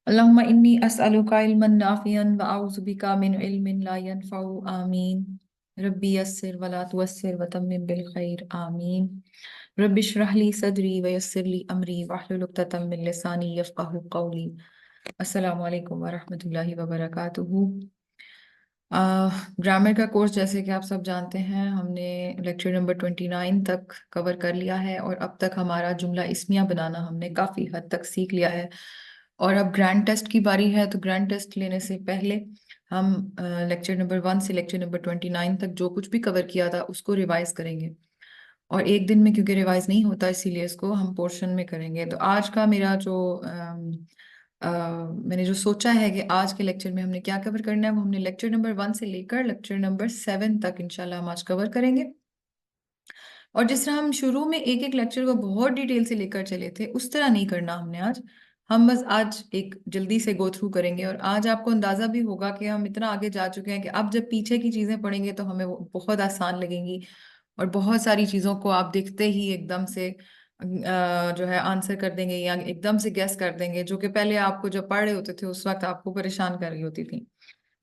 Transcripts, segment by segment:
اللهم إني أسألك علما نافعا وأعوذ بك من علم لا ينفع آمين. ربي يسر ولا تعسر وتمم بالخير آمين. رب اشرح لي صدري ويسر لي أمري واحلل عقدة من لساني يفقهوا قولي. السلام علیکم ورحمۃ اللہ وبرکاتہ۔ گرامر کا کورس جیسے کہ آپ سب جانتے ہیں ہم نے لیکچر نمبر 29 تک کور کر لیا ہے، اور اب تک ہمارا جملہ اسمیہ بنانا ہم نے کافی حد تک سیکھ لیا ہے، اور اب گرینڈ ٹیسٹ کی باری ہے۔ تو گرینڈ ٹیسٹ لینے سے پہلے ہم لیکچر نمبر 1 سے لیکچر نمبر 29 تک جو کچھ بھی کور کیا تھا اس کو ریوائز کریں گے، اور ایک دن میں کیونکہ ریوائز نہیں ہوتا اسی لیے اس کو ہم پورشن میں کریں گے۔ تو آج کا میرا جو میں نے جو سوچا ہے کہ آج کے لیکچر میں ہم نے کیا کور کرنا ہے، وہ ہم نے لیکچر نمبر 1 سے لے کر لیکچر نمبر 7 تک انشاءاللہ ہم آج کور کریں گے۔ اور جس طرح ہم شروع میں ایک ایک لیکچر کو بہت ڈیٹیل سے لے کر چلے تھے اس طرح نہیں کرنا ہم نے آج۔ ہم بس آج ایک جلدی سے گو تھرو کریں گے، اور آج آپ کو اندازہ بھی ہوگا کہ ہم اتنا آگے جا چکے ہیں کہ اب جب پیچھے کی چیزیں پڑھیں گے تو ہمیں وہ بہت آسان لگیں گی، اور بہت ساری چیزوں کو آپ دیکھتے ہی ایک دم سے جو ہے آنسر کر دیں گے، یا ایک دم سے گیس کر دیں گے، جو کہ پہلے آپ کو جب پڑھ رہے ہوتے تھے اس وقت آپ کو پریشان کر رہی ہوتی تھی۔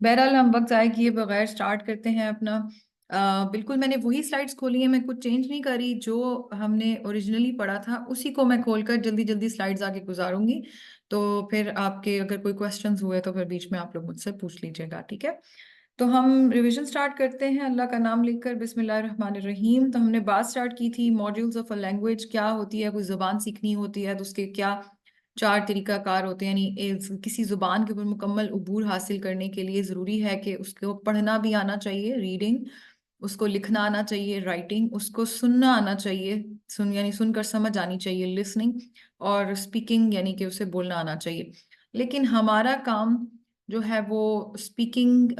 بہرحال ہم وقت ضائع کیے بغیر سٹارٹ کرتے ہیں اپنا۔ بالکل میں نے وہی سلائڈز کھولی ہیں، میں کچھ چینج نہیں کر رہی، جو ہم نے اوریجنلی پڑھا تھا اسی کو میں کھول کر جلدی جلدی سلائڈز آگے گزاروں گی۔ تو پھر آپ کے اگر کوئی کوسچنز ہوئے تو پھر بیچ میں آپ لوگ مجھ سے پوچھ لیجیے گا، ٹھیک ہے؟ تو ہم ریویژن سٹارٹ کرتے ہیں اللہ کا نام لے کر، بسم اللہ الرحمن الرحیم۔ تو ہم نے بات سٹارٹ کی تھی ماڈیولز آف اے لینگویج کیا ہوتی ہے، کوئی زبان سیکھنی ہوتی ہے تو اس کے کیا 4 طریقہ کار ہوتے ہیں، یعنی کسی زبان کے اوپر مکمل عبور حاصل کرنے کے لیے ضروری ہے کہ اس کو پڑھنا بھی آنا چاہیے، ریڈنگ، اس کو لکھنا آنا چاہیے، رائٹنگ، اس کو سننا آنا چاہیے، یعنی سن کر سمجھ آنی چاہیے، لسننگ، اور اسپیکنگ یعنی کہ اسے بولنا آنا چاہیے۔ لیکن ہمارا کام جو ہے وہ اسپیکنگ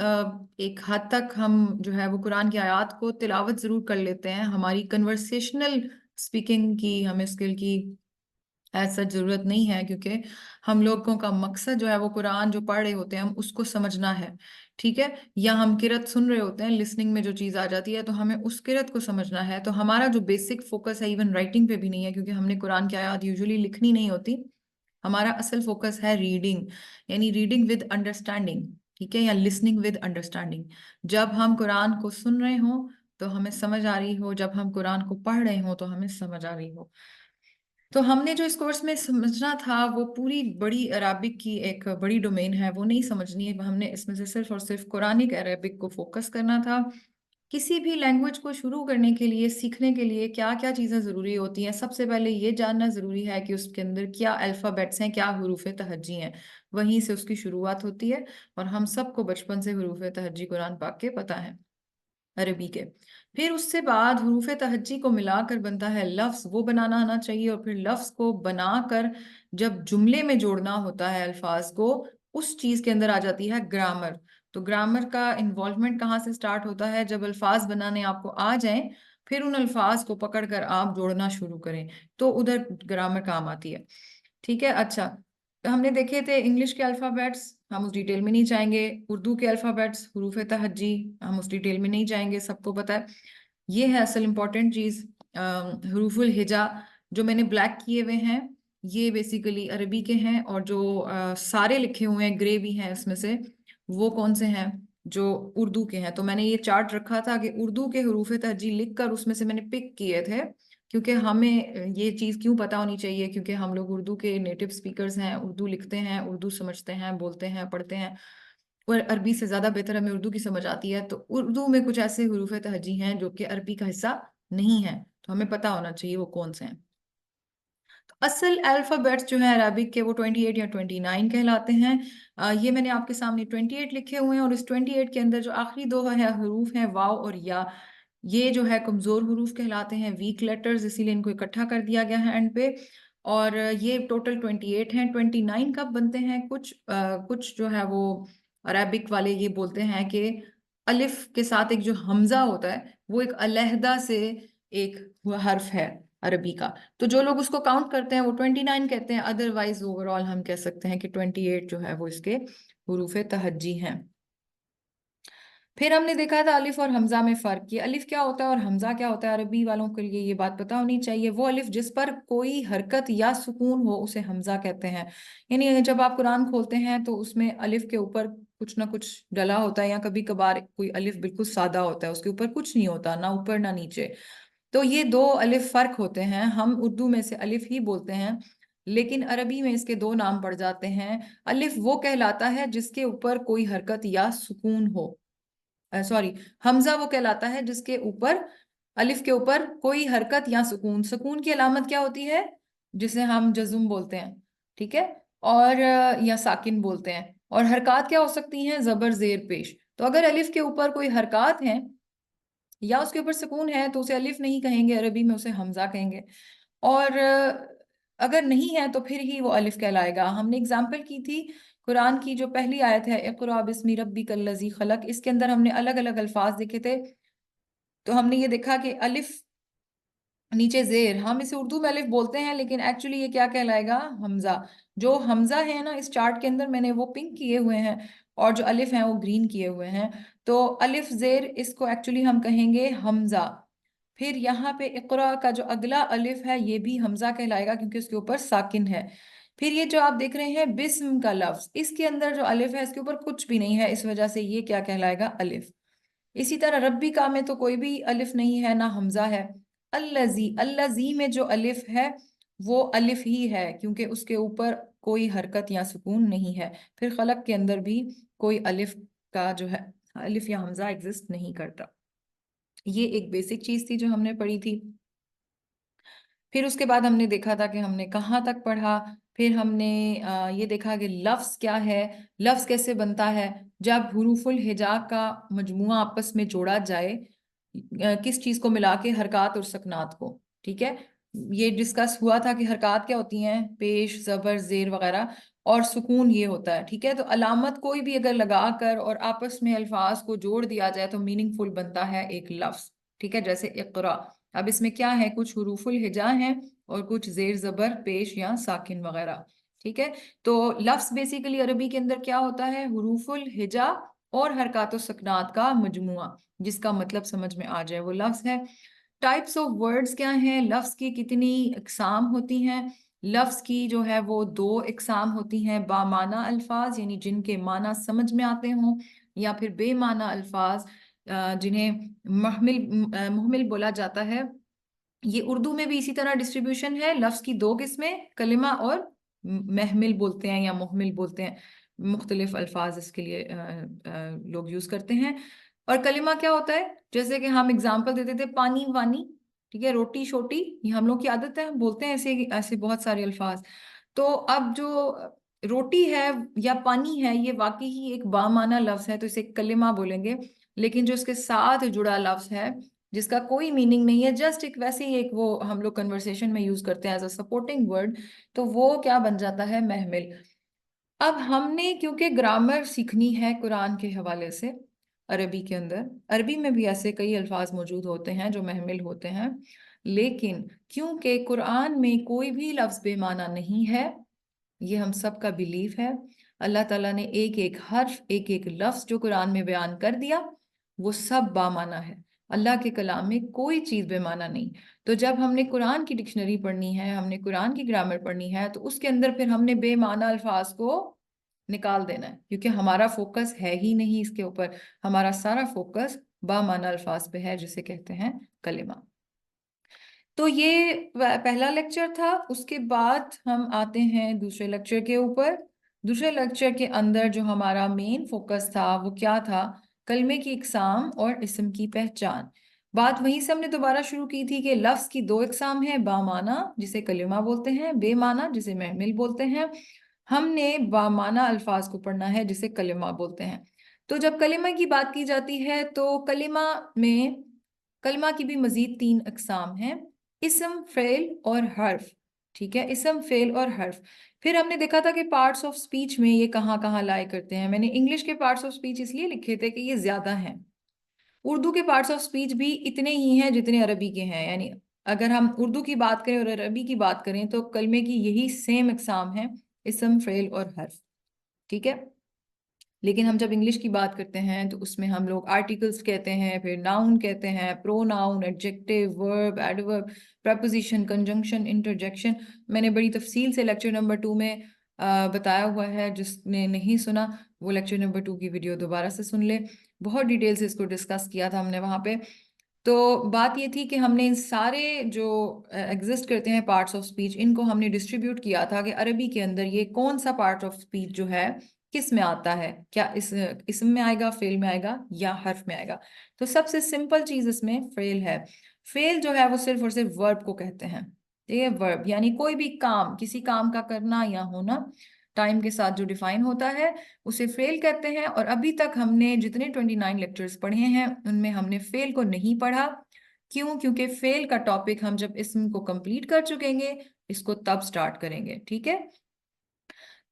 ایک حد تک ہم جو ہے وہ قرآن کی آیات کو تلاوت ضرور کر لیتے ہیں، ہماری کنورسیشنل اسپیکنگ کی ہمیں اسکل کی ایسا ضرورت نہیں ہے، کیونکہ ہم لوگوں کا مقصد جو ہے وہ قرآن جو پڑھ رہے ہوتے ہیں ہم اس کو سمجھنا ہے، ٹھیک ہے؟ یا ہم قرأت سن رہے ہوتے ہیں، لسننگ میں جو چیز آ جاتی ہے تو ہمیں اس قرأت کو سمجھنا ہے۔ تو ہمارا جو بیسک فوکس ہے ایون رائٹنگ پہ بھی نہیں ہے، کیونکہ ہم نے قرآن کی آیات یوزلی لکھنی نہیں ہوتی، ہمارا اصل فوکس ہے ریڈنگ، یعنی ریڈنگ ود انڈرسٹینڈنگ، ٹھیک ہے؟ یا لسننگ ود انڈرسٹینڈنگ۔ جب ہم قرآن کو سن رہے ہوں تو ہمیں سمجھ آ رہی ہو، جب ہم قرآن کو پڑھ رہے ہوں تو ہمیں سمجھ آ رہی ہو۔ تو ہم نے جو اس کورس میں سمجھنا تھا وہ پوری بڑی عربک کی ایک بڑی ڈومین ہے، وہ نہیں سمجھنی ہے، ہم نے اس میں سے صرف اور صرف قرآنک عربک کو فوکس کرنا تھا۔ کسی بھی لینگویج کو شروع کرنے کے لیے، سیکھنے کے لیے کیا کیا چیزیں ضروری ہوتی ہیں؟ سب سے پہلے یہ جاننا ضروری ہے کہ اس کے اندر کیا الفابیٹس ہیں، کیا حروف تہجی ہیں، وہیں سے اس کی شروعات ہوتی ہے، اور ہم سب کو بچپن سے حروف تہجی قرآن پاک کے پتہ ہیں، عربی کے۔ پھر اس سے بعد حروف تہجی کو ملا کر بنتا ہے لفظ، وہ بنانا آنا چاہیے، اور پھر لفظ کو بنا کر جب جملے میں جوڑنا ہوتا ہے الفاظ کو، اس چیز کے اندر آ جاتی ہے گرامر۔ تو گرامر کا انوالومنٹ کہاں سے سٹارٹ ہوتا ہے؟ جب الفاظ بنانے آپ کو آ جائیں، پھر ان الفاظ کو پکڑ کر آپ جوڑنا شروع کریں، تو ادھر گرامر کام آتی ہے، ٹھیک ہے؟ اچھا، ہم نے دیکھے تھے انگلش کے الفابیٹس، ہم اس ڈیٹیل میں نہیں جائیں گے۔ اردو کے الفابیٹس، حروف تہجی، ہم اس ڈیٹیل میں نہیں جائیں گے، سب کو پتہ ہے۔ یہ ہے اصل امپورٹنٹ چیز، حروف الہجا جو میں نے بلیک کیے ہوئے ہیں، یہ بیسیکلی عربی کے ہیں، اور جو سارے لکھے ہوئے ہیں گرے بھی ہیں اس میں سے، وہ کون سے ہیں؟ جو اردو کے ہیں۔ تو میں نے یہ چارٹ رکھا تھا کہ اردو کے حروف تہجی لکھ کر اس میں سے میں نے پک کیے تھے، کیونکہ ہمیں یہ چیز کیوں پتا ہونی چاہیے، کیونکہ ہم لوگ اردو کے نیٹو سپیکرز ہیں، اردو لکھتے ہیں، اردو سمجھتے ہیں، بولتے ہیں، پڑھتے ہیں، اور عربی سے زیادہ بہتر ہمیں اردو کی سمجھ آتی ہے۔ تو اردو میں کچھ ایسے حروف تہجی ہیں جو کہ عربی کا حصہ نہیں ہیں، تو ہمیں پتا ہونا چاہیے وہ کون سے ہیں۔ تو اصل الفابیٹس جو ہیں عربک کے وہ 28 یا 29 کہلاتے ہیں۔ یہ میں نے آپ کے سامنے 28 لکھے ہوئے ہیں، اور اس 28 کے اندر جو آخری دو حروف ہیں واو اور یا، یہ جو ہے کمزور حروف کہلاتے ہیں، ویک لیٹرز، اسی لیے ان کو اکٹھا کر دیا گیا ہے اینڈ پہ۔ اور یہ ٹوٹل 28 ہیں۔ 29 کب بنتے ہیں؟ کچھ جو ہے وہ عربک والے یہ بولتے ہیں کہ الف کے ساتھ ایک جو حمزہ ہوتا ہے وہ ایک علیحدہ سے ایک حرف ہے عربی کا، تو جو لوگ اس کو کاؤنٹ کرتے ہیں وہ 29 کہتے ہیں، ادروائز اوور آل ہم کہہ سکتے ہیں کہ 28 جو ہے وہ اس کے حروف تہجی ہیں۔ फिर हमने देखा था अलिफ और हमजा में फर्क, ये अलिफ क्या होता है और हमजा क्या होता है। अरबी वालों के लिए ये बात पता होनी चाहिए। वो अलिफ जिस पर कोई हरकत या सुकून हो उसे हमजा कहते हैं। यानी जब आप कुरान खोलते हैं तो उसमें अलिफ के ऊपर कुछ ना कुछ डला होता है, या कभी कभार कोई अलिफ बिल्कुल सादा होता है, उसके ऊपर कुछ नहीं होता, ना ऊपर ना नीचे। तो ये दो अलिफ फर्क होते हैं। हम उर्दू में से अलिफ ही बोलते हैं, लेकिन अरबी में इसके दो नाम पड़ जाते हैं। अलिफ वो कहलाता है जिसके ऊपर कोई हरकत या सुकून हो, सॉरी, हमजा वो कहलाता है जिसके ऊपर, अलिफ के ऊपर कोई हरकत या सुकून। सुकून की अलामत क्या होती है? जिसे हम जजुम बोलते हैं, ठीक है, और या साकिन बोलते हैं। और हरकत क्या हो सकती हैं? जबर जेर पेश। तो अगर अलिफ के ऊपर कोई हरकत है या उसके ऊपर सुकून है तो उसे अलिफ नहीं कहेंगे, अरबी में उसे हमजा कहेंगे। और अगर नहीं है तो फिर ही वो अलिफ कहलाएगा। हमने एग्जाम्पल की थी कुरान की, जो पहली आयत है इक़रा बिस्मि रब्बिकल लज़ी खलक, इसके अंदर हमने अलग अलग अल्फाज देखे थे। तो हमने ये देखा कि अलिफ नीचे जेर, हम इसे उर्दू में अलिफ बोलते हैं, लेकिन एक्चुअली ये क्या कहलाएगा? हमजा। जो हमजा है ना, इस चार्ट के अंदर मैंने वो पिंक किए हुए हैं, और जो अलिफ हैं वो ग्रीन किए हुए हैं। तो अलिफ जेर इसको एक्चुअली हम कहेंगे हमजा। फिर यहाँ पे इक़रा का जो अगला अलिफ है ये भी हमजा कहलाएगा, क्योंकि उसके ऊपर साकिन है। फिर ये जो आप देख रहे हैं बिस्म का लफ्ज, इसके अंदर जो अलिफ है इसके ऊपर कुछ भी नहीं है, इस वजह से ये क्या कहलाएगा? अलिफ। इसी तरह रब्बी का में तो कोई भी अलिफ नहीं है, ना हमजा है। अल्लजी, अल्लजी में जो अलिफ है वो अलिफ ही है, क्योंकि उसके ऊपर कोई हरकत या सुकून नहीं है। फिर खलक के अंदर भी कोई अलिफ का जो है अलिफ या हमजा एग्जिस्ट नहीं करता। ये एक बेसिक चीज थी जो हमने पढ़ी थी। फिर उसके बाद हमने देखा था कि हमने कहाँ तक पढ़ा। फिर हमने ये देखा कि लफ्ज क्या है, लफ्ज कैसे बनता है जब हुरूफुल हिजा का मजमुआ आपस में जोड़ा जाए, किस चीज को मिला के? हरकत और सकनात को, ठीक है। ये डिस्कस हुआ था कि हरकत क्या होती हैं? पेश, जबर, जेर वगैरह, और सुकून ये होता है, ठीक है। तो अलामत कोई भी अगर लगा कर और आपस में अल्फाज को जोड़ दिया जाए तो मीनिंगफुल बनता है एक लफ्ज, ठीक है। जैसे इक़रा, अब इसमें क्या है? कुछ हुरूफुल हिजा हैं और कुछ जेर जबर पेश या साकिन वगैरह, ठीक है। तो लफ्ज बेसिकली अरबी के अंदर क्या होता है? हुरूफुल हिजा और हरकत सकनात का मजमुआ, जिसका मतलब समझ में आ जाए वो लफ्ज है। टाइप्स ऑफ वर्ड्स क्या हैं? लफ्ज की कितनी इकसाम होती हैं? लफ्ज की जो है वो दो इकसाम होती हैं, बामाना अल्फाज यानी जिनके माना समझ में आते हों, या फिर बेमाना अल्फाज जिन्हें मुहमिल बोला जाता है। ये उर्दू में भी इसी तरह डिस्ट्रीब्यूशन है। लफ्ज की दो किस्में, कलिमा और महमिल बोलते हैं या मुहमिल बोलते हैं। मुख्तलिफ अल्फाज इसके लिए लोग यूज करते हैं। और कलिमा क्या होता है? जैसे कि हम एग्जाम्पल देते थे, पानी वानी, ठीक है, रोटी छोटी, ये हम लोग की आदत है, हम बोलते हैं ऐसे ऐसे बहुत सारे अल्फाज। तो अब जो रोटी है या पानी है ये वाकई ही एक बामाना लफ्ज है, तो इसे कलिमा बोलेंगे। लेकिन जो इसके साथ जुड़ा लफ्ज है जिसका कोई मीनिंग नहीं है, जस्ट एक वैसे ही एक वो हम लोग कन्वर्सेशन में यूज करते हैं एज अ सपोर्टिंग वर्ड, तो वो क्या बन जाता है? महमिल। अब हमने क्योंकि ग्रामर सीखनी है कुरान के हवाले से, अरबी के अंदर, अरबी में भी ऐसे कई अल्फाज मौजूद होते हैं जो महमिल होते हैं, लेकिन क्योंकि कुरान में कोई भी लफ्ज बेमाना नहीं है, ये हम सब का बिलीफ है। अल्लाह ताला ने एक एक हर्फ, एक एक लफ्ज जो कुरान में बयान कर दिया वो सब बामाना है। अल्लाह के कलाम में कोई चीज़ बेमाना नहीं। तो जब हमने कुरान की डिक्शनरी पढ़नी है, हमने कुरान की ग्रामर पढ़नी है, तो उसके अंदर फिर हमने बेमाना अल्फाज को निकाल देना है, क्योंकि हमारा फोकस है ही नहीं इसके ऊपर। हमारा सारा फोकस बामाना अल्फाज पे है, जिसे कहते हैं कलिमा। तो ये पहला लेक्चर था। उसके बाद हम आते हैं दूसरे लेक्चर के ऊपर। दूसरे लेक्चर के अंदर जो हमारा मेन फोकस था वो क्या था? कलमे की इकसाम और इस्म की पहचान। बात वहीं से हमने दोबारा शुरू की थी कि लफ्ज की दो इकसाम है, बामाना जिसे कलिमा बोलते हैं, बेमाना जिसे महमिल बोलते हैं। हमने बामाना अल्फाज को पढ़ना है जिसे कलिमा बोलते हैं। तो जब कलिमा की बात की जाती है तो कलिमा की भी मजीद तीन अकसाम हैं, इसम, फेल और हर्फ, ठीक है, इसम, फेल और हर्फ। फिर हमने देखा था कि पार्ट्स ऑफ स्पीच में ये कहाँ कहाँ लाए करते हैं। मैंने इंग्लिश के पार्ट्स ऑफ स्पीच इसलिए लिखे थे कि ये ज्यादा हैं। उर्दू के पार्ट्स ऑफ स्पीच भी इतने ही हैं जितने अरबी के हैं। यानी अगर हम उर्दू की बात करें और अरबी की बात करें तो कलमे की यही सेम इकसाम है, इसम, फेल और हर्फ, ठीक है। لیکن ہم جب انگلش کی بات کرتے ہیں تو اس میں ہم لوگ آرٹیکلس کہتے ہیں، پھر ناؤن کہتے ہیں، پرو ناؤن، ایڈجیکٹیو، ورب، ایڈورب، پریپوزیشن، کنجنکشن، انٹرجیکشن. میں نے بڑی تفصیل سے لیکچر نمبر 2 میں بتایا ہوا ہے. جس نے نہیں سنا وہ لیکچر نمبر 2 کی ویڈیو دوبارہ سے سن لے. بہت ڈیٹیل سے اس کو ڈسکس کیا تھا ہم نے وہاں پہ. تو بات یہ تھی کہ ہم نے ان سارے جو ایگزسٹ کرتے ہیں پارٹس آف اسپیچ، ان کو ہم نے ڈسٹریبیوٹ کیا تھا کہ عربی کے اندر یہ کون سا پارٹ آف اسپیچ جو ہے کس میں آتا ہے، کیا اسم میں آئے گا، فعل میں آئے گا یا حرف میں آئے گا. تو سب سے سمپل چیز اس میں فعل ہے. فعل جو ہے وہ صرف اور صرف ورب کو کہتے ہیں. یہ ورب یعنی کوئی بھی کام، کسی کام کا کرنا یا ہونا ٹائم کے ساتھ جو ڈیفائن ہوتا ہے اسے فعل کہتے ہیں. اور ابھی تک ہم نے جتنے 29 لیکچرز پڑھے ہیں ان میں ہم نے فعل کو نہیں پڑھا. کیوں؟ کیونکہ فعل کا ٹاپک ہم جب اسم کو کمپلیٹ کر چکیں گے اس کو تب سٹارٹ کریں گے. ٹھیک ہے،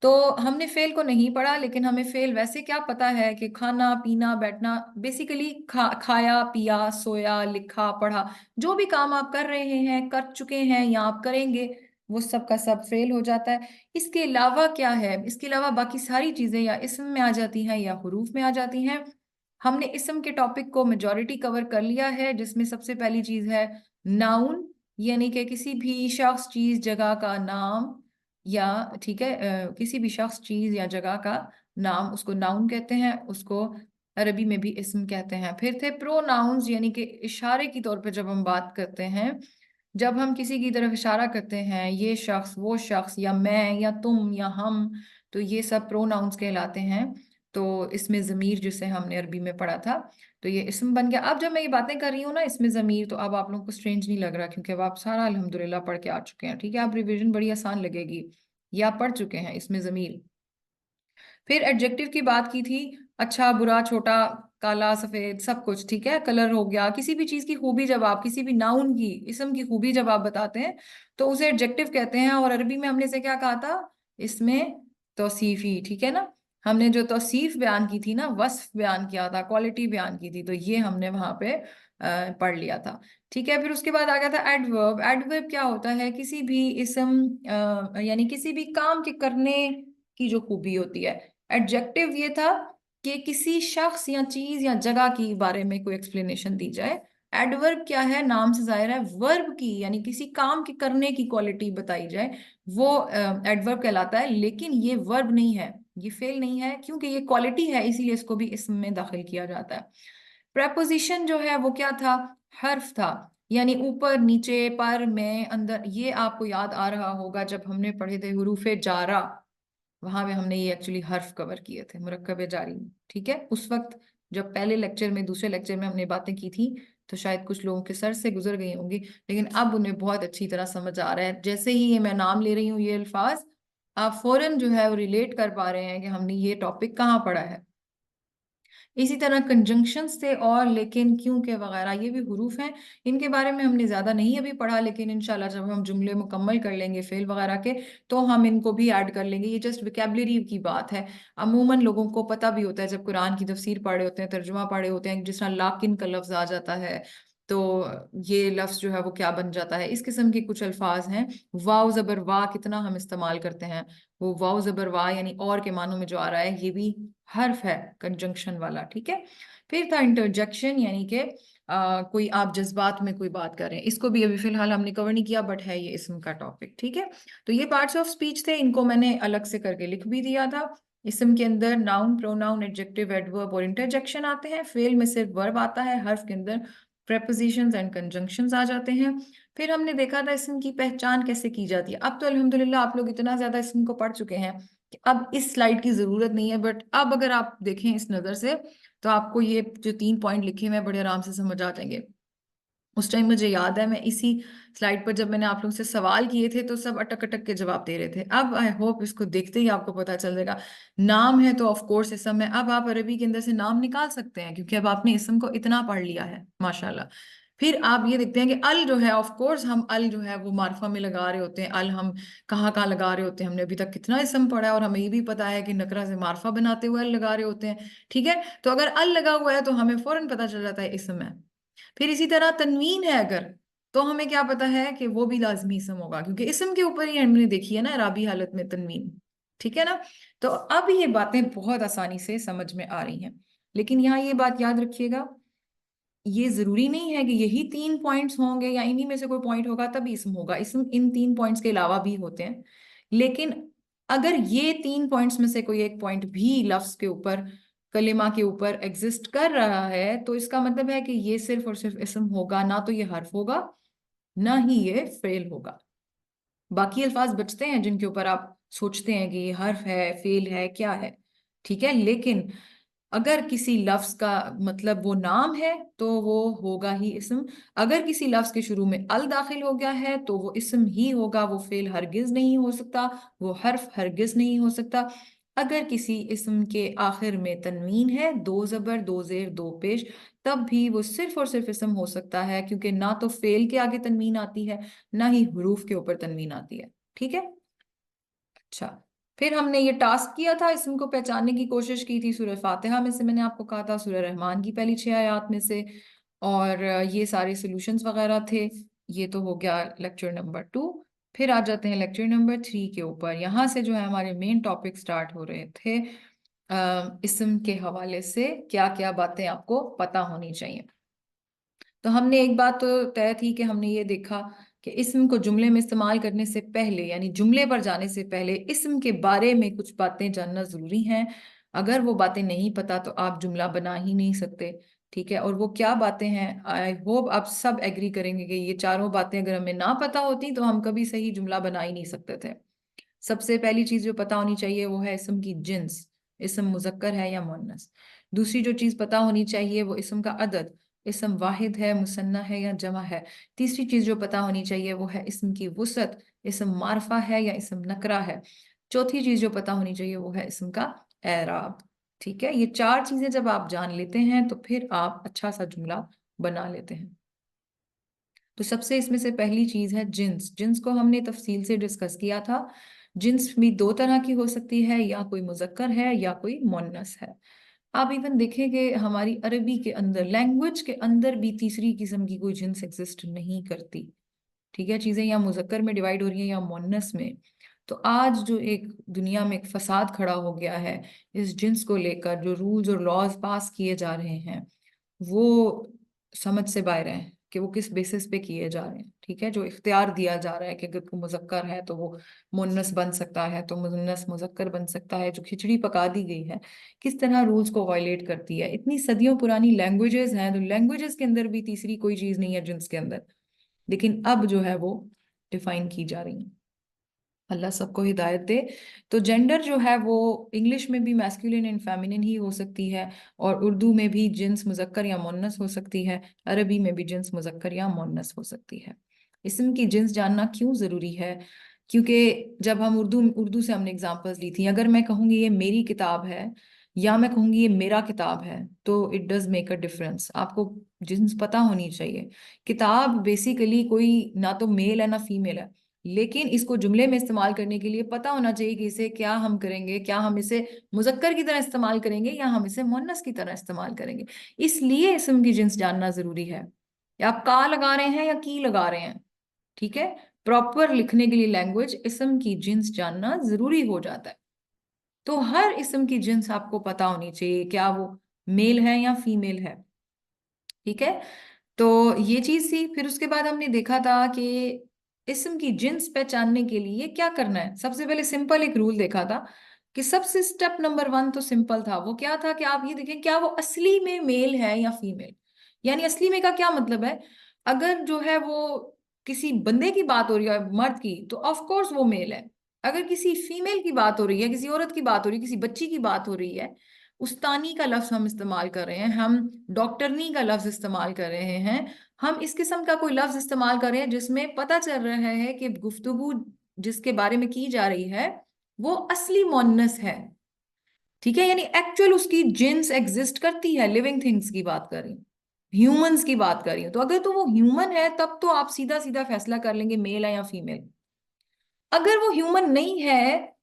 تو ہم نے فعل کو نہیں پڑھا، لیکن ہمیں فعل ویسے کیا پتا ہے کہ کھانا، پینا، بیٹھنا، بیسیکلی کھایا، پیا، سویا، لکھا، پڑھا، جو بھی کام آپ کر رہے ہیں، کر چکے ہیں یا آپ کریں گے وہ سب کا سب فعل ہو جاتا ہے. اس کے علاوہ کیا ہے؟ اس کے علاوہ باقی ساری چیزیں یا اسم میں آ جاتی ہیں یا حروف میں آ جاتی ہیں. ہم نے اسم کے ٹاپک کو میجورٹی کور کر لیا ہے، جس میں سب سے پہلی چیز ہے ناؤن، یعنی کہ کسی بھی شخص، چیز، جگہ کا نام، یا ٹھیک ہے کسی بھی شخص، چیز یا جگہ کا نام، اس کو ناؤن کہتے ہیں، اس کو عربی میں بھی اسم کہتے ہیں. پھر تھے پرو ناؤنز، یعنی کہ اشارے کی طور پہ جب ہم بات کرتے ہیں، جب ہم کسی کی طرف اشارہ کرتے ہیں، یہ شخص، وہ شخص، یا میں، یا تم، یا ہم، تو یہ سب پرو ناؤنز کہلاتے ہیں. تو اس میں ضمیر جسے ہم نے عربی میں پڑھا تھا تو یہ اسم بن گیا. اب جب میں یہ باتیں کر رہی ہوں نا اس میں ضمیر، تو اب آپ لوگوں کو سٹرینج نہیں لگ رہا کیونکہ اب آپ سارا الحمدللہ پڑھ کے آ چکے ہیں. ٹھیک ہے، اب ریویژن بڑی آسان لگے گی، یا پڑھ چکے ہیں اس میں ضمیر. پھر ایڈجیکٹیو کی بات کی تھی، اچھا، برا، چھوٹا، کالا، سفید، سب کچھ. ٹھیک ہے، کلر ہو گیا. کسی بھی چیز کی خوبی جب آپ، کسی بھی ناؤن کی، اسم کی خوبی جب آپ بتاتے ہیں تو اسے ایڈجیکٹیو کہتے ہیں. اور عربی میں ہم نے اسے کیا کہا تھا؟ اس میں توصیفی. ٹھیک ہے نا، ہم نے جو توصیف بیان کی تھی نا، وصف بیان کیا تھا، کوالٹی بیان کی تھی، تو یہ ہم نے وہاں پہ پڑھ لیا تھا. ٹھیک ہے، پھر اس کے بعد آ گیا تھا ایڈورب. ایڈورب کیا ہوتا ہے؟ کسی بھی اسم یعنی کسی بھی کام کے کرنے کی جو خوبی ہوتی ہے. ایڈجیکٹیو یہ تھا کہ کسی شخص یا چیز یا جگہ کی بارے میں کوئی ایکسپلینیشن دی جائے. ایڈورب کیا ہے؟ نام سے ظاہر ہے، ورب کی یعنی کسی کام کے کرنے کی کوالٹی بتائی جائے وہ ایڈورب کہلاتا ہے. لیکن یہ ورب نہیں ہے، یہ فعل نہیں ہے، کیونکہ یہ کوالٹی ہے اسی لیے اس کو بھی اسم میں داخل کیا جاتا ہے. پریپوزیشن جو ہے وہ کیا تھا؟ حرف تھا، یعنی اوپر، نیچے، پر، میں، اندر. یہ آپ کو یاد آ رہا ہوگا جب ہم نے پڑھے تھے حروف جارہ، وہاں پہ ہم نے یہ ایکچولی حرف کور کیے تھے مرکب جاری میں. ٹھیک ہے، اس وقت جب پہلے لیکچر میں، دوسرے لیکچر میں ہم نے باتیں کی تھی تو شاید کچھ لوگوں کے سر سے گزر گئی ہوں گی، لیکن اب انہیں بہت اچھی طرح سمجھ آ رہا ہے. جیسے ہی یہ میں نام لے رہی ہوں یہ الفاظ، آپ فوراً جو ہے وہ ریلیٹ کر پا رہے ہیں کہ ہم نے یہ ٹاپک کہاں پڑھا ہے. اسی طرح کنجنکشنز تھے اور، لیکن، کیونکہ وغیرہ، یہ بھی حروف ہیں. ان کے بارے میں ہم نے زیادہ نہیں ابھی پڑھا، لیکن انشاءاللہ جب ہم جملے مکمل کر لیں گے فعل وغیرہ کے تو ہم ان کو بھی ایڈ کر لیں گے. یہ جسٹ ویکیبلری کی بات ہے. عموماً لوگوں کو پتہ بھی ہوتا ہے جب قرآن کی تفسیر پڑھے ہوتے ہیں، ترجمہ پڑھے ہوتے ہیں، جس طرح لاکن کا لفظ آ جاتا ہے تو یہ لفظ جو ہے وہ کیا بن جاتا ہے. اس قسم کے کچھ الفاظ ہیں. واو زبر وا کتنا ہم استعمال کرتے ہیں، وہ واو زبر وا یعنی اور کے معنوں میں جو آ رہا ہے یہ بھی حرف ہے کنجنکشن والا. ٹھیک ہے، پھر تھا انٹرجیکشن، یعنی کہ کوئی آپ جذبات میں کوئی بات کر رہے ہیں. اس کو بھی ابھی فی الحال ہم نے کور نہیں کیا، بٹ ہے یہ اسم کا ٹاپک. ٹھیک ہے، تو یہ پارٹس آف اسپیچ تھے، ان کو میں نے الگ سے کر کے لکھ بھی دیا تھا. اسم کے اندر ناؤن، پروناؤن، ایڈجیکٹیو، ایڈورب اور انٹرجیکشن آتے ہیں. فعل میں صرف ورب آتا ہے. حرف کے اندر پریپوزیشنز اینڈ کنجنکشنز آ جاتے ہیں. پھر ہم نے دیکھا تھا اسم کی پہچان کیسے کی جاتی ہے. اب تو الحمدللہ آپ لوگ اتنا زیادہ اسم کو پڑھ چکے ہیں کہ اب اس سلائیڈ کی ضرورت نہیں ہے، بٹ اب اگر آپ دیکھیں اس نظر سے تو آپ کو یہ جو 3 پوائنٹ لکھے ہوئے بڑے آرام سے سمجھ آ جائیں گے. اس ٹائم مجھے یاد ہے میں اسی سلائیڈ پر جب میں نے آپ لوگوں سے سوال کیے تھے تو سب اٹک اٹک کے جواب دے رہے تھے. اب آئی ہوپ اس کو دیکھتے ہی آپ کو پتا چل جائے گا. نام ہے تو آف کورس اسم ہے. اب آپ عربی کے اندر سے نام نکال سکتے ہیں کیونکہ اب آپ نے اسم کو اتنا پڑھ لیا ہے ماشاءاللہ. پھر آپ یہ دیکھتے ہیں کہ ال جو ہے آف کورس ہم ال جو ہے وہ معرفہ میں لگا رہے ہوتے ہیں. ال ہم کہاں کہاں لگا رہے ہوتے ہیں؟ ہم نے ابھی تک کتنا اسم پڑھا ہے اور ہمیں یہ بھی پتا ہے کہ نکرہ سے معرفہ بناتے ہوئے ال لگا رہے ہوتے ہیں. ٹھیک ہے، تو اگر ال لگا ہوا ہے تو ہمیں فوراً پتا چل جاتا ہے اسم ہے. پھر اسی طرح تنوین ہے اگر، تو ہمیں کیا پتا ہے کہ وہ بھی لازمی اسم ہوگا کیونکہ اسم کے اوپر ہی ہم نے دیکھی ہے نا اعرابی حالت میں تنوین. ठीक है ना। तो अब ये बातें बहुत आसानी से समझ में आ रही हैं, लेकिन यहाँ ये बात याद रखिएगा, ये जरूरी नहीं है कि यही 3 पॉइंट्स होंगे या इन्हीं में से कोई पॉइंट होगा तभी इसम होगा। इसम इन 3 पॉइंट्स के अलावा भी होते हैं, लेकिन अगर ये 3 पॉइंट्स में से कोई एक पॉइंट भी लफ्ज के ऊपर, कलिमा के ऊपर एग्जिस्ट कर रहा है, तो इसका मतलब है कि ये सिर्फ और सिर्फ इसम होगा, ना तो ये हर्फ होगा ना ही ये फेल होगा। बाकी अल्फाज बचते हैं जिनके ऊपर आप सोचते हैं कि ये हर्फ है, फेल है, क्या है, ठीक है। लेकिन अगर किसी लफ्ज का मतलब वो नाम है तो वो होगा ही इस्म। अगर किसी लफ्ज के शुरू में अल दाखिल हो गया है तो वो इस्म ही होगा, वो फेल हरगिज नहीं हो सकता, वो हर्फ हरगिज नहीं हो सकता। अगर किसी इस्म के आखिर में तनवीन है, 2 ज़बर 2 ज़ेर 2 पेश, तब भी वो सिर्फ और सिर्फ इस्म हो सकता है, क्योंकि ना तो फेल के आगे तनवीन आती है ना ही हरूफ के ऊपर तनवीन आती है, ठीक है। अच्छा, फिर हमने ये टास्क किया था, इसम को पहचानने की कोशिश की थी सूरह फातिहा में से, मैंने आपको कहा था सूरह रहमान की पहली 6 आयत में से, और ये सारे सॉल्यूशंस वगैरह थे। ये तो हो गया लेक्चर नंबर 2। फिर आ जाते हैं लेक्चर नंबर 3 के ऊपर। यहाँ से जो है हमारे मेन टॉपिक स्टार्ट हो रहे थे। इसम के हवाले से क्या क्या बातें आपको पता होनी चाहिए। तो हमने एक बात तो तय थी कि हमने ये देखा कि इस्म को जुमले में इस्तेमाल करने से पहले, यानी जुमले पर जाने से पहले, इस्म के बारे में कुछ बातें जानना जरूरी हैं। अगर वो बातें नहीं पता तो आप जुमला बना ही नहीं सकते, ठीक है। और वो क्या बातें हैं, आई होप आप सब एग्री करेंगे कि ये चारों बातें अगर हमें ना पता होती तो हम कभी सही जुमला बना ही नहीं सकते थे। सबसे पहली चीज जो पता होनी चाहिए वो है इस्म की जिन्स, इस्म मुजक्कर है या मुन्नस। दूसरी जो चीज पता होनी चाहिए वो इस्म का अदद, इस्म वाहिद है, मुसन्ना है या जमा है। तीसरी चीज जो पता होनी चाहिए वो है इस्म की वुसअत, इस्म मारफा है या इस्म नकरा है। चौथी चीज जो पता होनी चाहिए वो है इस्म का एराब। ठीक है, ये 4 चीजें जब आप जान लेते हैं तो फिर आप अच्छा सा जुमला बना लेते हैं। तो सबसे इसमें से पहली चीज है जिन्स। जिन्स को हमने तफसील से डिस्कस किया था। जिन्स भी 2 तरह की हो सकती है, या कोई मुजक्कर है या कोई मुन्नस है। आप इवन देखें कि हमारी अरबी के अंदर, लैंग्वेज के अंदर भी तीसरी किस्म की कोई जिन्स एग्जिस्ट नहीं करती, ठीक है। चीजें या मुजक्कर में डिवाइड हो रही हैं या मुन्नस में। तो आज जो एक दुनिया में एक फसाद खड़ा हो गया है इस जिन्स को लेकर, जो रूल्स और लॉज पास किए जा रहे हैं वो समझ से बाहर है कि वो किस बेसिस पे किए जा रहे हैं, ठीक है। जो इख्तियार दिया जा रहा है कि अगर कोई मुजक्कर है तो वो मुन्नस बन सकता है, तो मुन्नस मुजक्कर बन सकता है, जो खिचड़ी पका दी गई है किस तरह रूल्स को वायलेट करती है। इतनी सदियों पुरानी लैंग्वेजेस हैं, तो लैंग्वेजेस के अंदर भी तीसरी कोई चीज नहीं है जिन्स के अंदर, लेकिन अब जो है वो डिफाइन की जा रही है। अल्लाह सबको हिदायत दे। तो जेंडर जो है वो इंग्लिश में भी मैस्कुलिन एंड फेमिनिन ही हो सकती है, और उर्दू में भी जिन्स मुजक्कर या मुन्नस हो सकती है, अरबी में भी जिन्स मुजक्कर या मुन्नस हो सकती है। इसम की जिन्स जानना क्यों ज़रूरी है? क्योंकि जब हम उर्दू उर्दू से हमने एग्जांपल्स ली थी, अगर मैं कहूँगी ये मेरी किताब है या मैं कहूँगी ये मेरा किताब है, तो it does make a difference. आपको जिन्स पता होनी चाहिए। किताब बेसिकली कोई ना तो मेल है ना फीमेल है, लेकिन इसको जुमले में इस्तेमाल करने के लिए पता होना चाहिए कि इसे क्या हम करेंगे, क्या हम इसे मुजक्कर की तरह इस्तेमाल करेंगे या हम इसे मुन्नस की तरह इस्तेमाल करेंगे। इसलिए इसम की जिन्स जानना जरूरी है। या आप का लगा रहे हैं या की लगा रहे हैं, ठीक है। प्रॉपर लिखने के लिए लैंग्वेज इसम की जिन्स जानना जरूरी हो जाता है। तो हर इसम की जिन्स आपको पता होनी चाहिए, क्या वो मेल है या फीमेल है, ठीक है। तो ये चीज थी। फिर उसके बाद हमने देखा था कि इस्म की जिन्स पहचानने के लिए क्या करना है। सबसे पहले सिंपल एक रूल देखा था कि सबसे स्टेप नंबर 1 तो सिंपल था। वो क्या था कि आप ये देखें क्या वो असली में मेल है या फीमेल। यानी असली में का क्या मतलब है, अगर जो है वो किसी बंदे की बात हो रही है मर्द की, तो ऑफ कोर्स वो मेल है। अगर किसी फीमेल की बात हो रही है, किसी औरत की बात हो रही है, किसी बच्ची की बात हो रही है, उस्तानी का लफ्ज हम इस्तेमाल कर रहे हैं, हम डॉक्टरनी का लफ्ज इस्तेमाल कर रहे हैं, हम इस किस्म का कोई लफ्ज इस्तेमाल कर रहे हैं जिसमें पता चल रहा है कि गुफ्तगू जिसके बारे में की जा रही है वो असली मोनस है, ठीक है। यानी एक्चुअल उसकी जिन्स एग्जिस्ट करती है, लिविंग थिंग्स की बात कर रही हूँ, ह्यूमंस की बात कर रही हूँ। तो अगर तो वो ह्यूमन है तब तो आप सीधा सीधा फैसला कर लेंगे मेल है या फीमेल। अगर वो ह्यूमन नहीं है,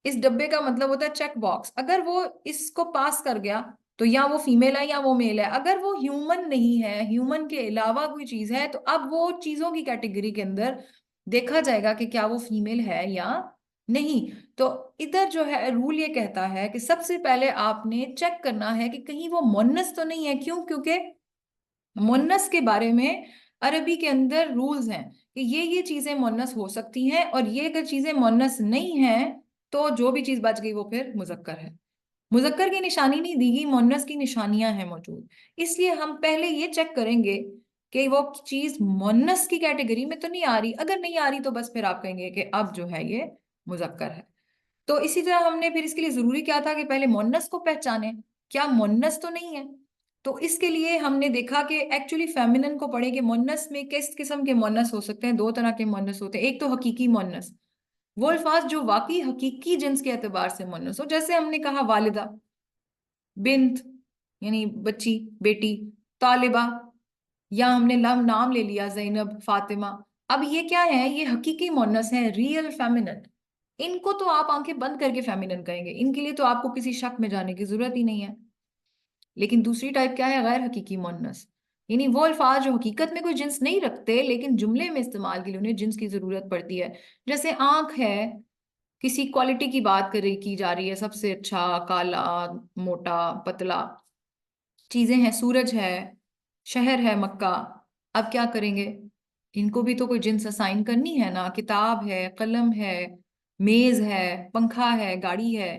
इस डब्बे का मतलब होता है चेक बॉक्स, अगर वो इसको पास कर गया तो या वो फीमेल है या वो मेल है। अगर वो ह्यूमन नहीं है, ह्यूमन के अलावा कोई चीज है, तो अब वो चीजों की कैटेगरी के अंदर देखा जाएगा कि क्या वो फीमेल है या नहीं। तो इधर जो है रूल ये कहता है कि सबसे पहले आपने चेक करना है कि कहीं वो मुन्नस तो नहीं है। क्यों? क्योंकि मुन्नस के बारे में अरबी के अंदर रूल्स हैं कि ये चीजें मुन्नस हो सकती हैं, और ये अगर चीजें मुन्नस नहीं हैं तो जो भी चीज बच गई वो फिर मुजक्कर है। मुजक्कर की निशानी नहीं दी गई, मुन्नस की निशानियां हैं मौजूद। इसलिए हम पहले ये चेक करेंगे कि वो चीज मुन्नस की कैटेगरी में तो नहीं आ रही। अगर नहीं आ रही तो बस फिर आप कहेंगे कि अब जो है ये मुजक्कर है। तो इसी तरह हमने फिर इसके लिए जरूरी क्या था कि पहले मुन्नस को पहचाने, क्या मुन्नस तो नहीं है। तो इसके लिए हमने देखा कि एक्चुअली फेमिनिन को पढ़े कि मुन्नस में किस किस्म के मुन्नस हो सकते हैं। दो तरह के मुन्नस होते हैं। एक तो हकीकी मुन्नस, वो अल्फाज जो वाकई हकीकी जिन्स के एतबार से मुन्नस हो, जैसे हमने कहा वालिदा, बिन्त यानी बच्ची, बेटी, तालिबा, या हमने नाम ले लिया जैनब, फातिमा। अब ये क्या है? ये हकीकी मुन्नस है, रियल फेमिनिन। इनको तो आप आंखें बंद करके फेमिनिन कहेंगे, इनके लिए तो आपको किसी शक में जाने की जरूरत ही नहीं है। लेकिन दूसरी टाइप क्या है? गैर हकीकी मुन्नस, यानी वो अल्फाज जो हकीकत में कोई जिन्स नहीं रखते लेकिन जुमले में इस्तेमाल के लिए उन्हें जिन्स की जरूरत पड़ती है। जैसे आंख है, किसी क्वालिटी की बात की जा रही है, सबसे अच्छा, काला, मोटा, पतला चीजें हैं, सूरज है, शहर है मक्का। अब क्या करेंगे? इनको भी तो कोई जिन्स असाइन करनी है ना। किताब है, कलम है, मेज है, पंखा है, गाड़ी है,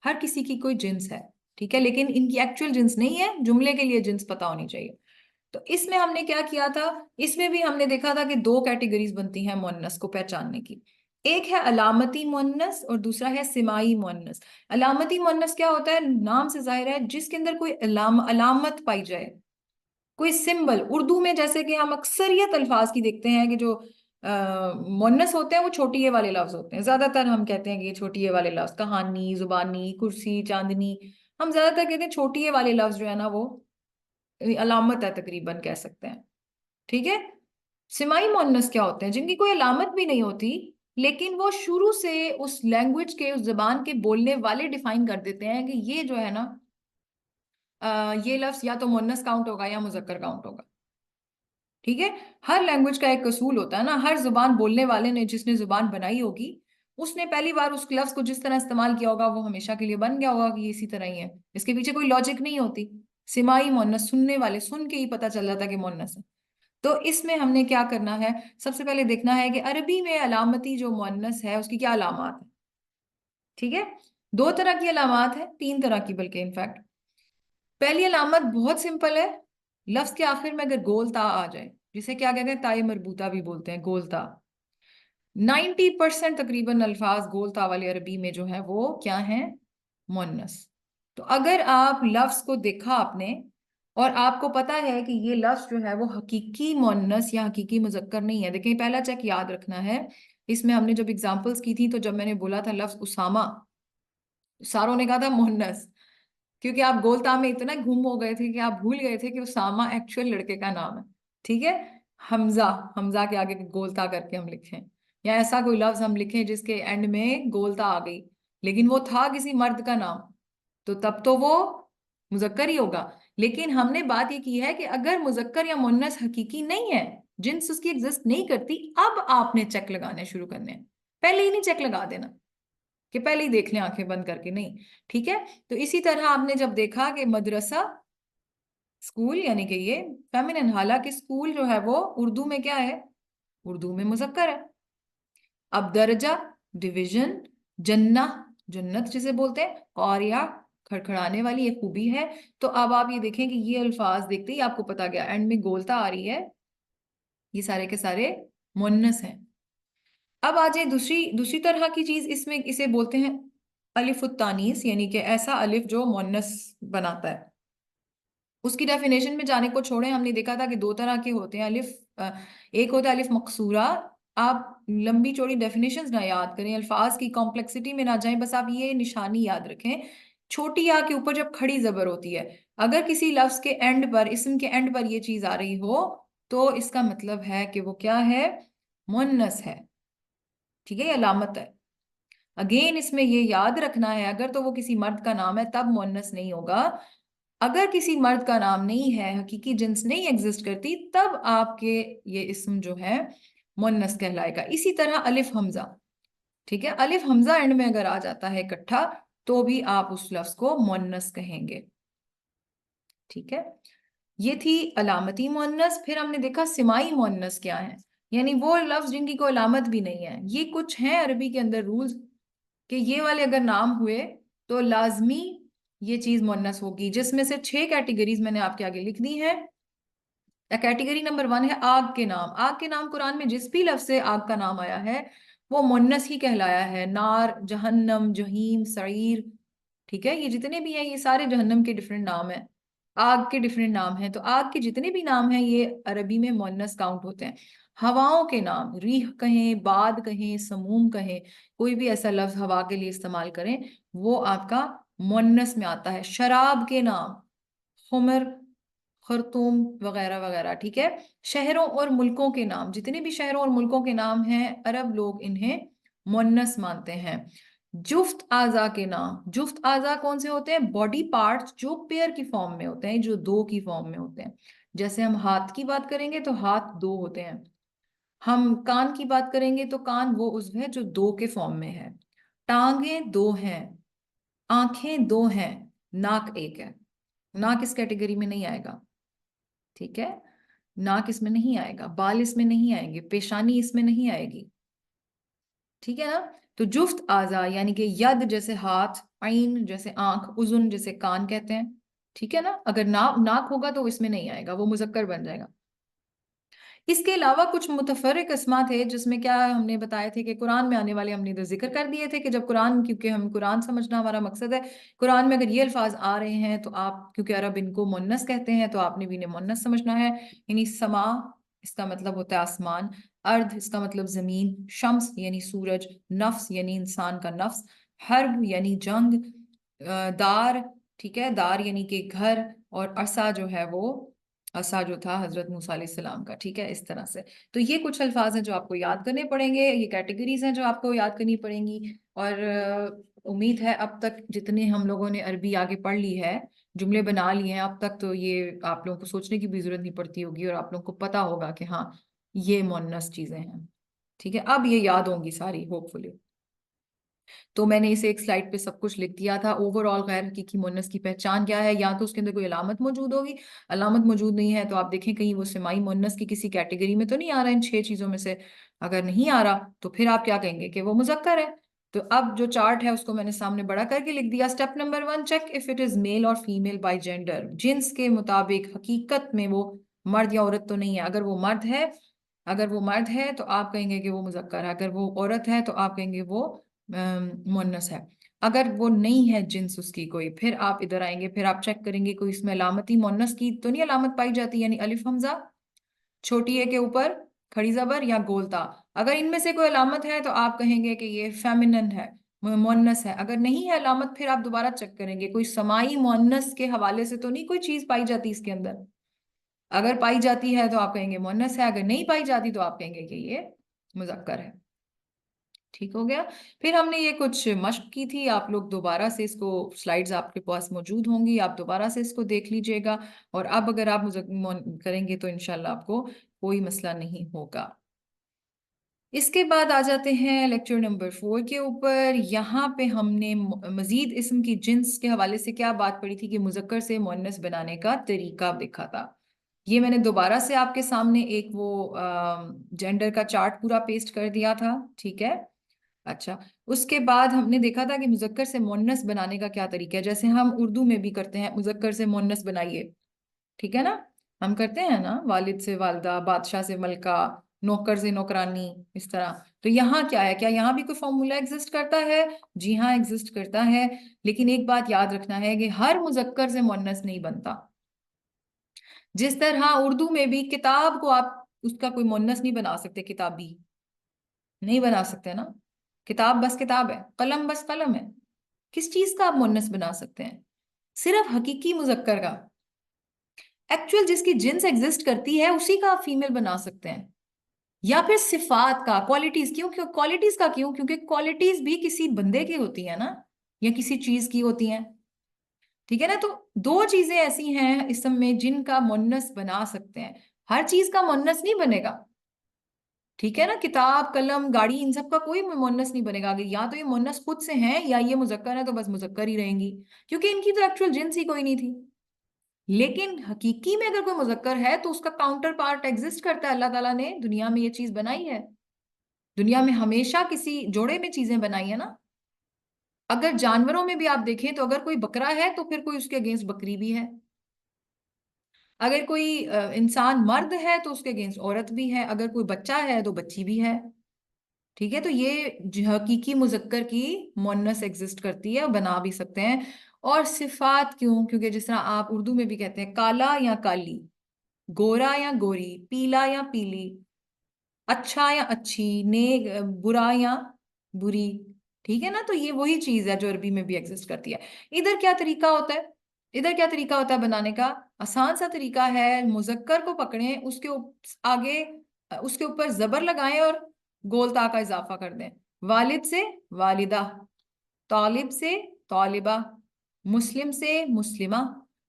हर किसी की कोई जिन्स है। ठीक है, लेकिन इनकी एक्चुअल जिन्स नहीं है, जुमले के लिए जिन्स पता होनी चाहिए। तो इसमें हमने क्या किया था? इसमें भी हमने देखा था कि दो कैटेगरीज बनती हैं मुअन्नस को पहचानने की। एक है अलामती मुअन्नस और दूसरा है सिमाई मुअन्नस। अलामती मुअन्नस क्या होता है? नाम से जाहिर है जिसके अंदर कोई अलामत पाई जाए, कोई सिंबल। उर्दू में जैसे कि हम अक्सरियत अल्फाज की देखते हैं कि जो मुअन्नस होते हैं वो छोटी ए वाले लफ्ज होते हैं। ज्यादातर हम कहते हैं कि ये छोटी ए वाले लफ्ज, कहानी, जुबानी, कुर्सी, चांदनी, हम ज्यादातर कहते हैं छोटी ए वाले लफ्ज जो है ना वो अलामत है तकरीबन, कह सकते हैं। ठीक है। सिमाई मुअन्नस क्या होते हैं? जिनकी कोई अलामत भी नहीं होती लेकिन वो शुरू से उस लैंग्वेज के, उस जबान के बोलने वाले डिफाइन कर देते हैं कि ये जो है ना, ये लफ्ज या तो मुअन्नस काउंट होगा या मुजक्कर काउंट होगा। ठीक है। हर लैंग्वेज का एक असूल होता है ना। हर जुबान बोलने वाले ने, जिसने जुबान बनाई होगी, उसने पहली बार उस लफ्ज को जिस तरह इस्तेमाल किया होगा वो हमेशा के लिए बन गया होगा कि ये इसी तरह ही है। इसके पीछे कोई लॉजिक नहीं होती। सिमाई मुअन्नस, सुनने वाले सुन के ही पता चल जाता कि मुअन्नस है। तो इसमें हमने क्या करना है? सबसे पहले देखना है कि अरबी में अलामती जो मुअन्नस है उसकी क्या अलामात है। ठीक है। दो तरह की अलामात है, तीन तरह की बल्कि इनफैक्ट। पहली अलामत बहुत सिंपल है, लफ्ज के आखिर में अगर गोल ता आ जाए, जिसे क्या कहते हैं, ताई मरबूता भी बोलते हैं, गोल ता। 90% तकरीबन अल्फाज गोल ता वाले अरबी में जो है वो क्या है? मुअन्नस। तो अगर आप लफ्ज को देखा आपने और आपको पता है कि ये लफ्ज जो है वो हकीकी मुअन्नस या हकीकी मुजक्कर नहीं है। देखिए, पहला चेक याद रखना है। इसमें हमने जब एग्जांपल्स की थी तो जब मैंने बोला था लफ्ज उसामा, सारों ने कहा था मुअन्नस, क्योंकि आप गोलता में इतना घूम हो गए थे कि आप भूल गए थे कि उसामा एक्चुअल लड़के का नाम है। ठीक है। हमजा, हमजा के आगे गोलता करके हम लिखें, या ऐसा कोई लफ्ज हम लिखें जिसके एंड में गोलता आ गई लेकिन वो था किसी मर्द का नाम, तो तब तो वो मुजक्कर ही होगा। लेकिन हमने बात ये की है कि अगर मुजक्कर या मुन्नस हकीकी नहीं है, जिन्स उसकी एग्जिस्ट नहीं करती, अब आपने चेक लगाने शुरू करने हैं। पहले ही नहीं चेक लगा देना कि पहले ही देख लें आंखें बंद करके, नहीं। ठीक है। तो इसी तरह आपने जब देखा कि मदरसा, स्कूल, यानी कि ये फेमिनिन, हालांकि स्कूल जो है वो उर्दू में क्या है? उर्दू में मुजक्कर है। अब दर्जा, डिवीजन, जन्ना, जन्नत जिसे बोलते हैं, और या खड़खड़ाने वाली ये खूबी है। तो अब आप ये देखें कि ये अल्फाज देखते ही आपको पता गया, एंड में गोलता आ रही है, ये सारे के सारे मुन्नस हैं। अब आ जाए दूसरी दूसरी तरह की चीज, इसमें इसे बोलते हैं अलिफ तानीस, यानी कि ऐसा अलिफ जो मुन्नस बनाता है। उसकी डेफिनेशन में जाने को छोड़े, हमने देखा था कि दो तरह के होते हैं अलिफ। एक होता है अलिफ मकसूरा। आप लंबी चौड़ी डेफिनेशंस ना याद करें, अल्फाज की कॉम्प्लेक्सिटी में ना जाएं, बस आप ये निशानी याद रखें। छोटी या के ऊपर जब खड़ी जबर होती है, अगर किसी लफ्ज के एंड पर, इसम के एंड पर ये चीज आ रही हो, तो इसका मतलब है कि वो क्या है? मुन्नस है। ठीक है, ये अलामत है। अगेन इसमें ये याद रखना है, अगर तो वो किसी मर्द का नाम है तब मुन्नस नहीं होगा। अगर किसी मर्द का नाम नहीं है, हकीकी जिन्स नहीं एग्जिस्ट करती, तब आपके ये इस्म जो है मुन्नस कहलाएगा। इसी तरह अलिफ हमजा। ठीक है, अलिफ हमजा एंड में अगर आ जाता है इकट्ठा तो भी आप उस लफ्ज को मुअन्नस कहेंगे। ठीक है, ये थी अलामती मुअन्नस। फिर हमने देखा सिमाई मुअन्नस क्या है, यानी वो लफ्ज जिनकी कोई अलामत भी नहीं है। ये कुछ हैं अरबी के अंदर रूल्स कि ये वाले अगर नाम हुए तो लाजमी ये चीज मुअन्नस होगी, जिसमें से 6 कैटेगरीज मैंने आपके आगे लिख दी हैं। कैटेगरी नंबर 1 है आग के नाम। आग के नाम कुरान में जिस भी लफ्ज से आग का नाम आया है वो मुन्नस ही कहलाया है। नार, जहन्नम, जहीम, सईर, ठीक है, ये जितने भी हैं ये सारे जहन्नम के डिफरेंट नाम हैं, आग के डिफरेंट नाम हैं। तो आग के जितने भी नाम हैं ये अरबी में मुन्नस काउंट होते हैं। हवाओं के नाम, रीह कहें, बाद कहें, समूम कहें, कोई भी ऐसा लफ्ज हवा के लिए इस्तेमाल करें वो आपका मुन्नस में आता है। शराब के नाम, खुमर, खरतूम वगैरह वगैरह, ठीक है। शहरों और मुल्कों के नाम, जितने भी शहरों और मुल्कों के नाम हैं अरब लोग इन्हें मुन्नस मानते हैं। जुफ्त आजा के नाम, जुफ्त आजा कौन से होते हैं? बॉडी पार्ट्स जो पेयर की फॉर्म में होते हैं, जो दो की फॉर्म में होते हैं। जैसे हम हाथ की बात करेंगे तो हाथ दो होते हैं, हम कान की बात करेंगे तो कान वो उज़्व है जो दो के फॉर्म में है। टांगे दो हैं, आंखें दो हैं, नाक एक है। नाक इस कैटेगरी में नहीं आएगा, ठीक है, नाक इसमें नहीं आएगा, बाल इसमें नहीं आएंगे, पेशानी इसमें नहीं आएगी, ठीक है ना। तो जुफ्त आजा यानी कि यद जैसे हाथ, आइन जैसे आंख, उजुन जैसे कान कहते हैं, ठीक है ना। अगर नाक होगा तो इसमें नहीं आएगा, वो मुजक्कर बन जाएगा। इसके अलावा कुछ मुतफर्रिक अस्मा थे जिसमें क्या हमने बताए थे कि कुरान में आने वाले हमने तो जिक्र कर दिए थे कि जब कुरान, क्योंकि हम कुरान समझना हमारा मकसद है, कुरान में अगर ये अल्फाज आ रहे हैं तो आप, क्योंकि अरब इनको मुन्नस कहते हैं तो आपने भी इन्हें मुन्नस समझना है। यानी समा इसका मतलब होता है आसमान, अर्ध इसका मतलब जमीन, शम्स यानी सूरज, नफ्स यानी इंसान का नफ्स, हर्ब यानी जंग, दार, ठीक है, दार यानी कि घर, और असा जो है वो, असा जो था हजरत मूसा अलैहिस्सलाम का, ठीक है, इस तरह से। तो ये कुछ अल्फाज हैं जो आपको याद करने पड़ेंगे, ये कैटेगरीज हैं जो आपको याद करनी पड़ेंगी। और उम्मीद है अब तक जितने हम लोगों ने अरबी आगे पढ़ ली है, जुमले बना लिए हैं अब तक, तो ये आप लोगों को सोचने की भी जरूरत नहीं पड़ती होगी और आप लोगों को पता होगा कि हाँ ये मुन्नस चीजें हैं, ठीक है। अब ये याद होंगी सारी होपफुली। तो मैंने इसे एक स्लाइड पे सब कुछ लिख दिया था। ओवरऑल गैर हकीकी मुन्नस की पहचान क्या है? या तो उसके अंदर कोई अलामत मौजूद होगी, अलामत मौजूद नहीं है तो आप देखें कहीं वो सिमाई मुन्नस की किसी कैटेगरी में तो नहीं आ रहा इन 6 चीजों में से। अगर नहीं आ रहा तो फिर आप क्या कहेंगे कि वो मुजक्कर है। तो अब जो चार्ट है उसको मैंने सामने बड़ा करके लिख दिया। Step number 1, check if it is male और फीमेल बाय जेंडर, जिन्स के मुताबिक हकीकत में वो मर्द या औरत तो नहीं है। अगर वो मर्द है, अगर वो मर्द है तो आप कहेंगे कि वो मुजक्कर है, अगर वो औरत है तो आप कहेंगे वो मुन्नस है। अगर वो नहीं है जिन्स उसकी कोई, फिर आप इधर आएंगे, फिर आप चेक करेंगे कोई इसमें अलामती मुन्नस की तो नहीं अलामत पाई जाती, यानी अलिफ हमजा, छोटी ए के ऊपर खड़ी जबर या गोलता। अगर इनमें से कोई अलामत है तो आप कहेंगे कि ये फेमिनन है, मुन्नस है। अगर नहीं है अलामत फिर आप दोबारा चेक करेंगे कोई समाई मुन्नस के हवाले से तो नहीं कोई चीज पाई जाती इसके अंदर। अगर पाई जाती है तो आप कहेंगे मुन्नस है, अगर नहीं पाई जाती तो आप कहेंगे कि ये मुजक्कर है। ठीक हो गया। फिर हमने ये कुछ मश्क की थी, आप लोग दोबारा से इसको, स्लाइड्स आपके पास मौजूद होंगी, आप दोबारा से इसको देख लीजिएगा। और अब अगर आप करेंगे तो इंशाल्लाह आपको कोई मसला नहीं होगा। इसके बाद आ जाते हैं लेक्चर नंबर 4 के ऊपर। यहाँ पे हमने मजीद इस्म की जिन्स के हवाले से क्या बात पड़ी थी कि मुजक्कर से मुअन्नस बनाने का तरीका देखा था। ये मैंने दोबारा से आपके सामने एक वो जेंडर का चार्ट पूरा पेस्ट कर दिया था, ठीक है। अच्छा, उसके बाद हमने देखा था कि मुजक्कर से मुअन्नस बनाने का क्या तरीका है, जैसे हम उर्दू में भी करते हैं मुजक्कर से मुअन्नस बनाइए, ठीक है ना। हम करते हैं ना, वालिद से वालदा, बादशाह से मलका, नौकर से नौकरानी, इस तरह। तो यहाँ क्या है, क्या यहाँ भी कोई फॉर्मूला एग्जिस्ट करता है? जी हाँ, एग्जिस्ट करता है। लेकिन एक बात याद रखना है कि हर मुजक्कर से मुअन्नस नहीं बनता। जिस तरह उर्दू में भी किताब को आप उसका कोई मुअन्नस नहीं बना सकते, किताबी नहीं बना सकते ना। किताब बस किताब है, कलम बस कलम है। किस चीज का आप मुअन्नस बना सकते हैं? सिर्फ हकीकी मुजक्कर का, एक्चुअल जिसकी जिन्स एग्जिस्ट करती है उसी का आप फीमेल बना सकते हैं। या फिर सिफात का, क्वालिटीज, क्यों क्यों क्वालिटीज का, क्यों? क्योंकि क्वालिटीज भी किसी बंदे की होती है ना, या किसी चीज की होती हैं, ठीक है ना। तो दो चीजें ऐसी हैं इसम में जिनका मुन्नस बना सकते हैं, हर चीज का मुन्नस नहीं बनेगा, ठीक है ना, किताब, कलम, गाड़ी, इन सब का कोई मुअन्नस नहीं बनेगा आगे, या तो ये मुअन्नस खुद से हैं या ये मुजक्कर है तो बस मुजक्कर ही रहेंगी, क्योंकि इनकी तो एक्चुअल जिन्स ही कोई नहीं थी। लेकिन हकीकी में अगर कोई मुजक्कर है तो उसका काउंटर पार्ट एग्जिस्ट करता है, अल्लाह ताला ने दुनिया में ये चीज बनाई है। दुनिया में हमेशा किसी जोड़े में चीजें बनाई है ना। अगर जानवरों में भी आप देखें तो अगर कोई बकरा है तो फिर कोई उसके अगेंस्ट बकरी भी है, अगर कोई इंसान मर्द है तो उसके अगेंस्ट औरत भी है, अगर कोई बच्चा है तो बच्ची भी है। ठीक है, तो ये हकीकी मुजक्कर की मुअन्नस एग्जिस्ट करती है, बना भी सकते हैं। और सिफात क्यों? क्योंकि जिस तरह आप उर्दू में भी कहते हैं काला या काली, गोरा या गोरी, पीला या पीली, अच्छा या अच्छी, नेक बुरा या बुरी। ठीक है ना, तो ये वही चीज है जो अरबी में भी एग्जिस्ट करती है। इधर क्या तरीका होता है? इधर क्या तरीका होता है बनाने का? आसान सा तरीका है, मुजक्कर को पकड़ें, उसके आगे उसके ऊपर जबर लगाएं और गोल ता का इजाफा कर दें। वालिद से वालिदा, तालिब से तालिबा, मुस्लिम से मुस्लिमा,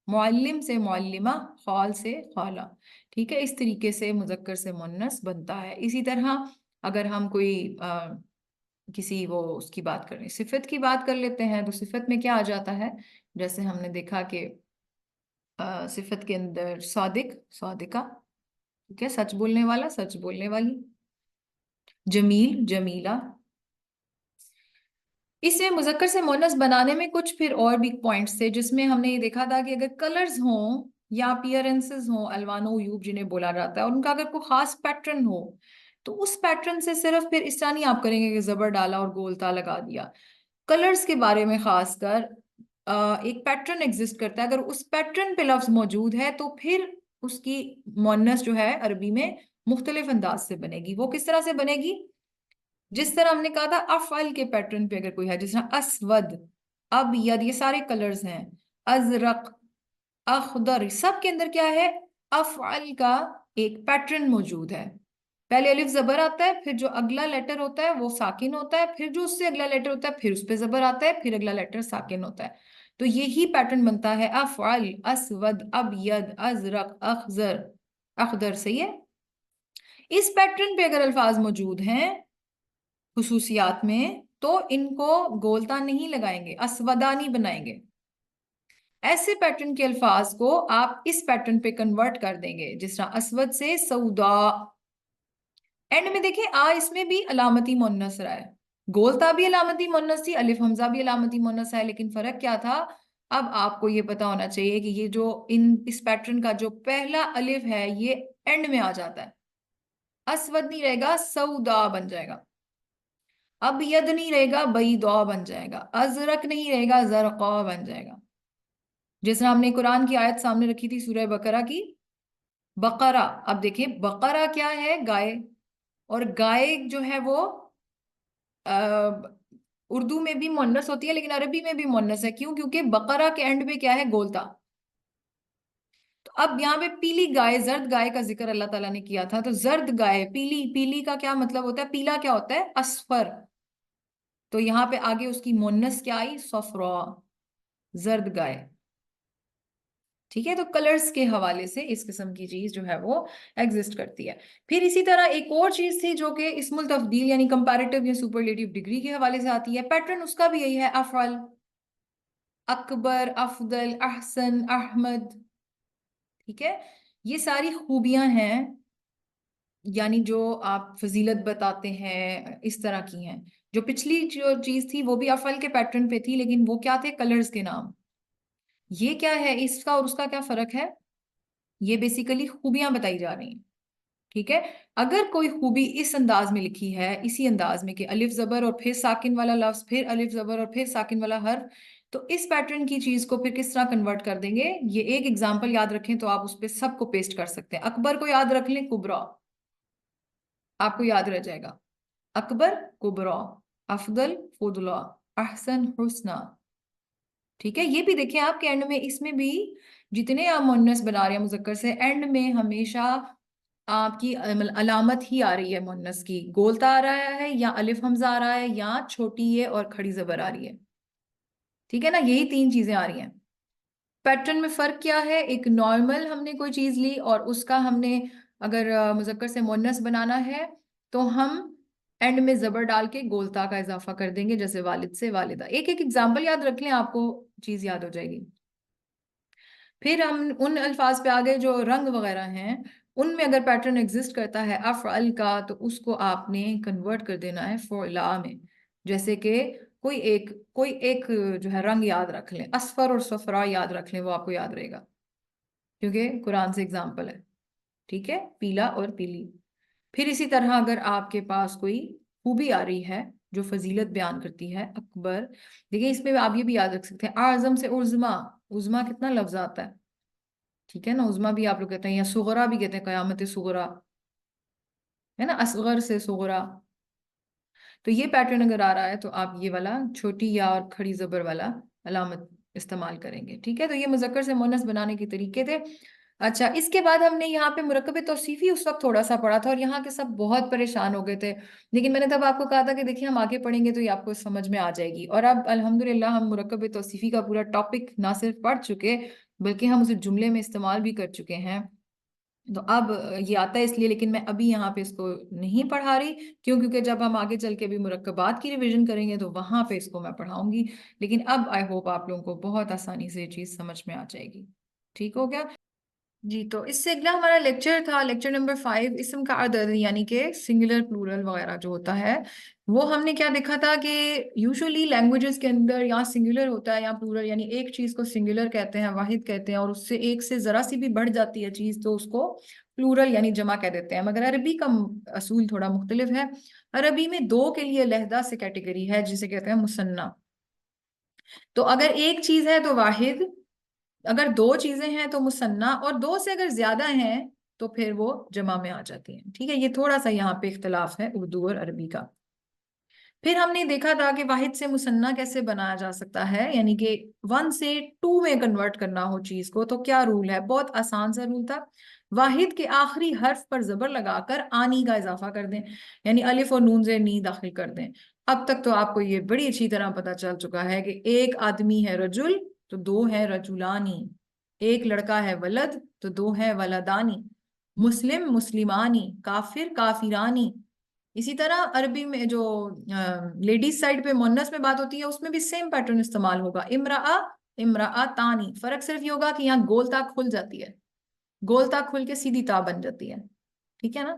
मुअल्लिम से मुअल्लिमा, खाल से खाला। ठीक है, इस तरीके से मुजक्कर से मुन्नस बनता है। इसी तरह अगर हम कोई किसी वो उसकी बात करें, सिफत की बात कर लेते हैं, तो सिफत में क्या आ जाता है? जैसे हमने देखा कि सिफत के अंदर सादिक, सादिका, ठीक है, सच बोलने वाला, सच बोलने वाली, जमील, जमीला। इसमें मुजक्कर से मुअन्नस बनाने में कुछ फिर और भी पॉइंट्स थे, जिसमें हमने ये देखा था कि अगर कलर्स हों या अपीयरेंसेस हों, अलवानो उयूब जिन्हें बोला जाता है, और उनका अगर कोई खास पैटर्न हो, तो उस पैटर्न से सिर्फ फिर इस तरह नहीं आप करेंगे कि जबर डाला और गोलता लगा दिया। कलर्स के बारे में खासकर एक पैटर्न एग्जिस्ट करता है, अगर उस पैटर्न पे लफ्ज मौजूद है तो फिर उसकी मुअन्नस जो है अरबी में मुख्तलिफ अंदाज से बनेगी। वो किस तरह से बनेगी? जिस तरह हमने कहा था अफअल के पैटर्न पे अगर कोई है, जिस तरह असवद, अबयद, ये सारे कलर्स हैं, अजरक, अखदर, सब के अंदर क्या है? अफअल का एक पैटर्न मौजूद है। पहले अलिफ जबर आता है, फिर जो अगला लेटर होता है वो साकिन होता है, फिर जो उससे अगला लेटर होता है फिर उस पे जबर आता है, फिर अगला लेटर साकिन होता है। तो यही पैटर्न बनता है अफअल, असवद, अबयद, अजरक, अखजर, अखदर। सही है। इस पैटर्न पे अगर अल्फाज मौजूद हैं खुसूसियात में, तो इनको गोलता नहीं लगाएंगे, असवदा नहीं बनाएंगे। ऐसे पैटर्न के अल्फाज को आप इस पैटर्न पे कन्वर्ट कर देंगे, जिस तरह असवद से सऊदा। एंड में देखें आ इसमें भी अलामती मुन्नस रहा है, गोलता भी अलामती मुन्नस थी, अलिफ हमजा भी अलामती मुन्नस है, लेकिन फर्क क्या था? अब आपको ये पता होना चाहिए कि ये जो इस पैटर्न का जो पहला अलिफ है ये एंड में आ जाता है, असवद नहीं रहेगा, सऊदा बन जाएगा। अब यद नहीं रहेगा, बैदा बन जाएगा। अजरक नहीं रहेगा, जरका बन जाएगा। जिस तरह हमने कुरान की आयत सामने रखी थी सूरह बकरा की, बकरा। अब देखिए बकरा क्या है? गाय। और गाय जो है वो उर्दू में भी मुन्नस होती है, लेकिन अरबी में भी मुन्नस है। क्यों? क्योंकि बकरा के एंड पे क्या है? गोलता। तो अब यहाँ पे पीली गाय, जर्द गाय का जिक्र अल्लाह ताला ने किया था, तो जर्द गाय, पीली, पीली का क्या मतलब होता है? पीला क्या होता है? असफर। तो यहाँ पे आगे उसकी मुन्नस क्या आई? सफरा, जर्द गाय। ठीक है, तो कलर्स के हवाले से इस किस्म की चीज जो है वो एग्जिस्ट करती है। फिर इसी तरह एक और चीज थी जो कि इस्मुल तफदील यानी कंपैरेटिव या सुपरलेटिव डिग्री के हवाले से आती है। पैटर्न उसका भी यही है, अफअल, अकबर, अफदल, अहसन, अहमद। ठीक है, ये सारी खूबियां हैं, यानी जो आप फजीलत बताते हैं इस तरह की हैं। जो पिछली जो चीज थी वो भी अफअल के पैटर्न पे थी, लेकिन वो क्या थे? कलर्स के नाम। ये क्या है? इसका और उसका क्या फर्क है? ये बेसिकली खूबियां बताई जा रही हैं। ठीक है, अगर कोई खूबी इस अंदाज में लिखी है, इसी अंदाज में कि अलिफ जबर और फिर साकिन वाला लफ्ज, फिर अलिफ जबर और फिर साकिन वाला हर्फ, तो इस पैटर्न की चीज को फिर किस तरह कन्वर्ट कर देंगे? ये एक एग्जांपल याद रखें तो आप उस पर सबको पेस्ट कर सकते हैं। अकबर को याद रख लें, कुबरा आपको याद रह जाएगा। अकबर, कुबरा, अफदल, फुदला, अहसन, हुस्ना। ठीक है, ये भी देखें आपके एंड में, इसमें भी जितने आप मुन्नस बना रहे हैं मुजक्कर से, एंड में हमेशा आपकी अलामत ही आ रही है मुन्नस की, गोलता आ रहा है या अलिफ हमजा आ रहा है या छोटी है और खड़ी जबर आ रही है। ठीक है ना, यही तीन चीजें आ रही हैं। पैटर्न में फर्क क्या है? एक नॉर्मल हमने कोई चीज ली और उसका हमने अगर मुजक्कर से मुन्नस बनाना है تو ہم اینڈ میں زبر ڈال کے گولتا کا اضافہ کر دیں گے، جیسے والد سے والدہ. ایک ایک ایگزامپل یاد رکھ لیں، آپ کو چیز یاد ہو جائے گی. پھر ہم ان الفاظ پہ آگے جو رنگ وغیرہ ہیں، ان میں اگر پیٹرن ایگزسٹ کرتا ہے افعل کا، تو اس کو آپ نے کنورٹ کر دینا ہے فعلا میں. جیسے کہ کوئی ایک جو ہے رنگ یاد رکھ لیں، اصفر اور صفرا یاد رکھ لیں، وہ آپ کو یاد رہے گا کیونکہ قرآن سے ایگزامپل ہے. ٹھیک ہے، پیلا اور پیلی. پھر اسی طرح اگر آپ کے پاس کوئی خوبی آ رہی ہے جو فضیلت بیان کرتی ہے، اکبر. دیکھیں اس میں آپ یہ بھی یاد رکھ سکتے ہیں، اعظم سے عظما. عظما کتنا لفظ آتا ہے، ٹھیک ہے نا. عظما بھی آپ لوگ کہتے ہیں، یا صغرا بھی کہتے ہیں، قیامت صغرا ہے نا، اصغر سے صغرا. تو یہ پیٹرن اگر آ رہا ہے تو آپ یہ والا چھوٹی یا اور کھڑی زبر والا علامت استعمال کریں گے. ٹھیک ہے، تو یہ مذکر سے مؤنث بنانے کے طریقے تھے. اچھا، اس کے بعد ہم نے یہاں پہ مرکب توصیفی اس وقت تھوڑا سا پڑھا تھا، اور یہاں کے سب بہت پریشان ہو گئے تھے. لیکن میں نے تب آپ کو کہا تھا کہ دیکھیں ہم آگے پڑھیں گے تو یہ آپ کو سمجھ میں آ جائے گی. اور اب الحمدللہ ہم مرکب توصیفی کا پورا ٹاپک نہ صرف پڑھ چکے بلکہ ہم اسے جملے میں استعمال بھی کر چکے ہیں. تو اب یہ آتا ہے اس لیے، لیکن میں ابھی یہاں پہ اس کو نہیں پڑھا رہی. کیونکہ جب ہم آگے چل کے بھی مرکبات کی ریویژن کریں گے تو وہاں پہ اس کو میں پڑھاؤں گی. لیکن اب آئی ہوپ آپ لوگوں کو بہت آسانی سے یہ چیز سمجھ میں آ جائے گی. ٹھیک ہو گیا جی. تو اس سے اگلا ہمارا لیکچر تھا لیکچر نمبر 5، اسم کا عدد، یعنی کہ سنگولر پلورل وغیرہ جو ہوتا ہے. وہ ہم نے کیا دیکھا تھا کہ یوزلی لینگویجز کے اندر یا سنگولر ہوتا ہے یا پلورل، یعنی ایک چیز کو سنگولر کہتے ہیں، واحد کہتے ہیں، اور اس سے ایک سے ذرا سی بھی بڑھ جاتی ہے چیز تو اس کو پلورل یعنی جمع کہہ دیتے ہیں. مگر عربی کا اصول تھوڑا مختلف ہے. عربی میں دو کے لیے علیحدہ سے کیٹیگری ہے جسے کہتے ہیں مثنیٰ. تو اگر ایک چیز ہے تو واحد، اگر دو چیزیں ہیں تو مثنیٰ، اور دو سے اگر زیادہ ہیں تو پھر وہ جمع میں آ جاتی ہیں. ٹھیک ہے، یہ تھوڑا سا یہاں پہ اختلاف ہے اردو اور عربی کا. پھر ہم نے دیکھا تھا کہ واحد سے مثنیٰ کیسے بنایا جا سکتا ہے، یعنی کہ 1 سے 2 میں کنورٹ کرنا ہو چیز کو. تو کیا رول ہے؟ بہت آسان سا رول تھا. واحد کے آخری حرف پر زبر لگا کر آنی کا اضافہ کر دیں، یعنی الف اور نون سے نی داخل کر دیں. اب تک تو آپ کو یہ بڑی اچھی طرح پتا چل چکا ہے کہ ایک آدمی ہے رجل تو دو ہے رجولانی، ایک لڑکا ہے ولد تو دو ہے ولدانی، مسلم مسلمانی، کافر کافرانی. اسی طرح عربی میں جو لیڈیز سائڈ پہ مونس میں بات ہوتی ہے اس میں بھی سیم پیٹرن استعمال ہوگا، امرأ امرأتانی. فرق صرف یہ ہوگا کہ یہاں گول تا کھل جاتی ہے، گول تا کھل کے سیدھی تا بن جاتی ہے. ٹھیک ہے نا،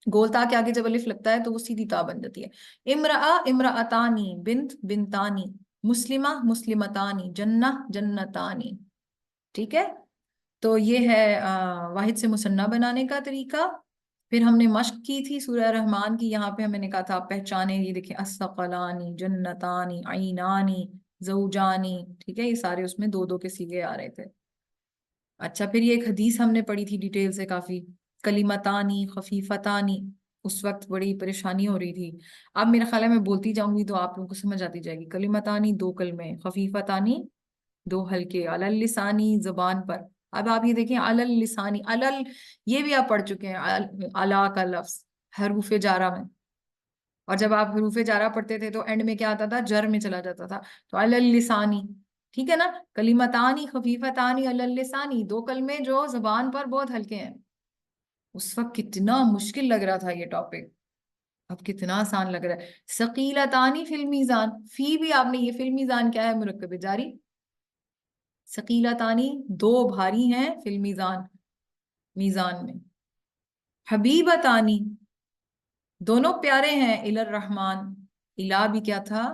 گول تا کے آگے جب الف لگتا ہے تو وہ سیدھی تا بن جاتی ہے. امرأ امرأتانی، بنت بنتانی، مسلمہ مسلمتانی، جنہ جنتانی. ٹھیک ہے، تو یہ ہے واحد سے مثنیٰ بنانے کا طریقہ. پھر ہم نے مشق کی تھی سورہ رحمان کی. یہاں پہ ہم نے کہا تھا آپ پہچانے، یہ دیکھیں الثقلانی، جنتانی، عینانی، زوجانی. ٹھیک ہے، یہ سارے اس میں دو دو کے سیغے آ رہے تھے. اچھا، پھر یہ ایک حدیث ہم نے پڑھی تھی ڈیٹیل سے کافی، کلمتانی خفیفتانی. اس وقت بڑی پریشانی ہو رہی تھی. اب میرا خیال ہے میں بولتی جاؤں گی تو آپ لوگوں کو سمجھ آتی جائے گی. کلمتانی 2 کلمے، خفیفتانی 2 ہلکے، علی اللسانی زبان پر. اب آپ یہ دیکھیں علی اللسانی، علل یہ بھی آپ پڑھ چکے ہیں، علا کا لفظ حروف جارہ میں. اور جب آپ حروف جارہ پڑھتے تھے تو اینڈ میں کیا آتا تھا؟ جر میں چلا جاتا تھا. تو علی اللسانی. ٹھیک ہے نا، کلمتانی خفیفتانی علی اللسانی، 2 کلمے جو زبان پر بہت ہلکے ہیں. اس وقت کتنا مشکل لگ رہا تھا یہ ٹاپک، اب کتنا آسان لگ رہا ہے. ثقیلتانی فی المیزان، فی بھی آپ نے، یہ فی المیزان کیا ہے؟ مرکب جاری. ثقیلتانی 2 بھاری ہیں فی المیزان، میزان میں. حبیبتانی دونوں پیارے ہیں، الی الرحمن. الا بھی کیا تھا؟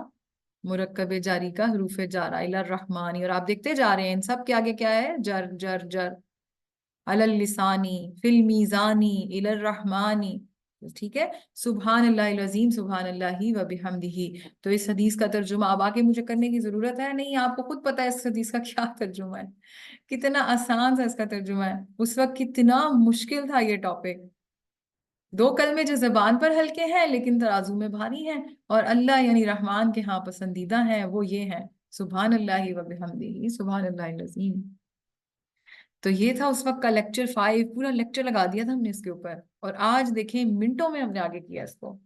مرکب جاری کا حروف جارہ، الی الرحمانی. اور آپ دیکھتے جا رہے ہیں ان سب کے آگے کیا ہے؟ جر جر جر. علی اللسانی، فی المیزانی، الی الرحمانی. ٹھیک ہے، سبحان اللہ العظیم، سبحان اللہ و بحمدہ. تو اس حدیث کا ترجمہ اب آگے مجھے کرنے کی ضرورت ہے نہیں، آپ کو خود پتا ہے اس حدیث کا کیا ترجمہ ہے. کتنا آسان سا اس کا ترجمہ ہے. اس وقت کتنا مشکل تھا یہ ٹاپک. 2 کلمے جو زبان پر ہلکے ہیں لیکن ترازو میں بھاری ہیں، اور اللہ یعنی رحمان کے ہاں پسندیدہ ہیں، وہ یہ ہیں سبحان اللہ و بحمدہ، سبحان اللہ العظیم. تو یہ تھا اس وقت کا لیکچر 5. پورا لیکچر لگا دیا تھا ہم نے اس کے اوپر، اور آج دیکھیں منٹوں میں ہم نے آگے کیا اس کو.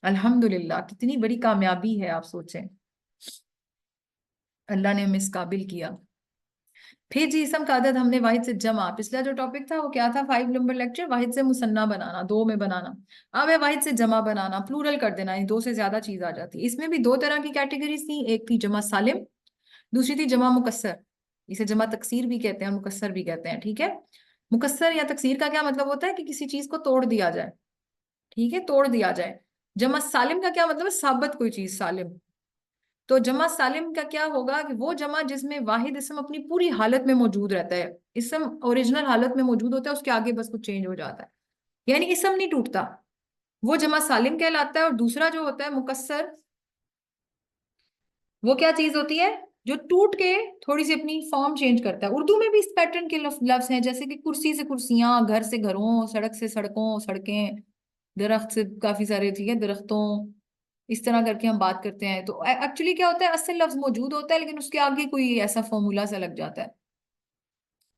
الحمدللہ کتنی بڑی کامیابی ہے، آپ سوچیں اللہ نے ہمیں اس قابل کیا. फिर जी इसम का अदद हमने वाहिद से जमा, पिछला जो टॉपिक था वो क्या था, 5 नंबर लेक्चर, वाहिद से मुसन्ना बनाना, दो में बनाना। अब है वाहिद से जमा बनाना, प्लूरल कर देना, ये दो से ज्यादा चीज आ जाती है। इसमें भी दो तरह की कैटेगरीज थी, एक थी जमा सालिम, दूसरी थी जमा मुकस्सर। इसे जमा तकसीर भी कहते हैं, मुकस्सर भी कहते हैं, ठीक है। मुकस्सर या तकसीर का क्या मतलब होता है कि किसी चीज को तोड़ दिया जाए, ठीक है, तोड़ दिया जाए। जमा सालिम का क्या मतलब है, साबित कोई चीज सालिम। तो जमा सालिम का क्या होगा कि वो जमा जिसमें वाहिद इसम अपनी पूरी हालत में मौजूद रहता है, इसम ओरिजिनल हालत में मौजूद होता है, उसके आगे बस कुछ चेंज हो जाता है, यानी इसम नहीं टूटता, वो जमा सालिम कहलाता है। और दूसरा जो होता है मुकस्सर, वो क्या चीज होती है, जो टूट के थोड़ी सी अपनी फॉर्म चेंज करता है। उर्दू में भी इस पैटर्न के लफ्ज हैं, जैसे कि कुर्सी से कुर्सियां, घर से घरों, सड़क से सड़कों, सड़कें, दरख्त से काफी सारे, ठीक है, दरख्तों, इस तरह करके हम बात करते हैं। तो एक्चुअली क्या होता है, असल लफ्ज मौजूद होता है लेकिन उसके आगे कोई ऐसा फॉर्मूला सा लग जाता है।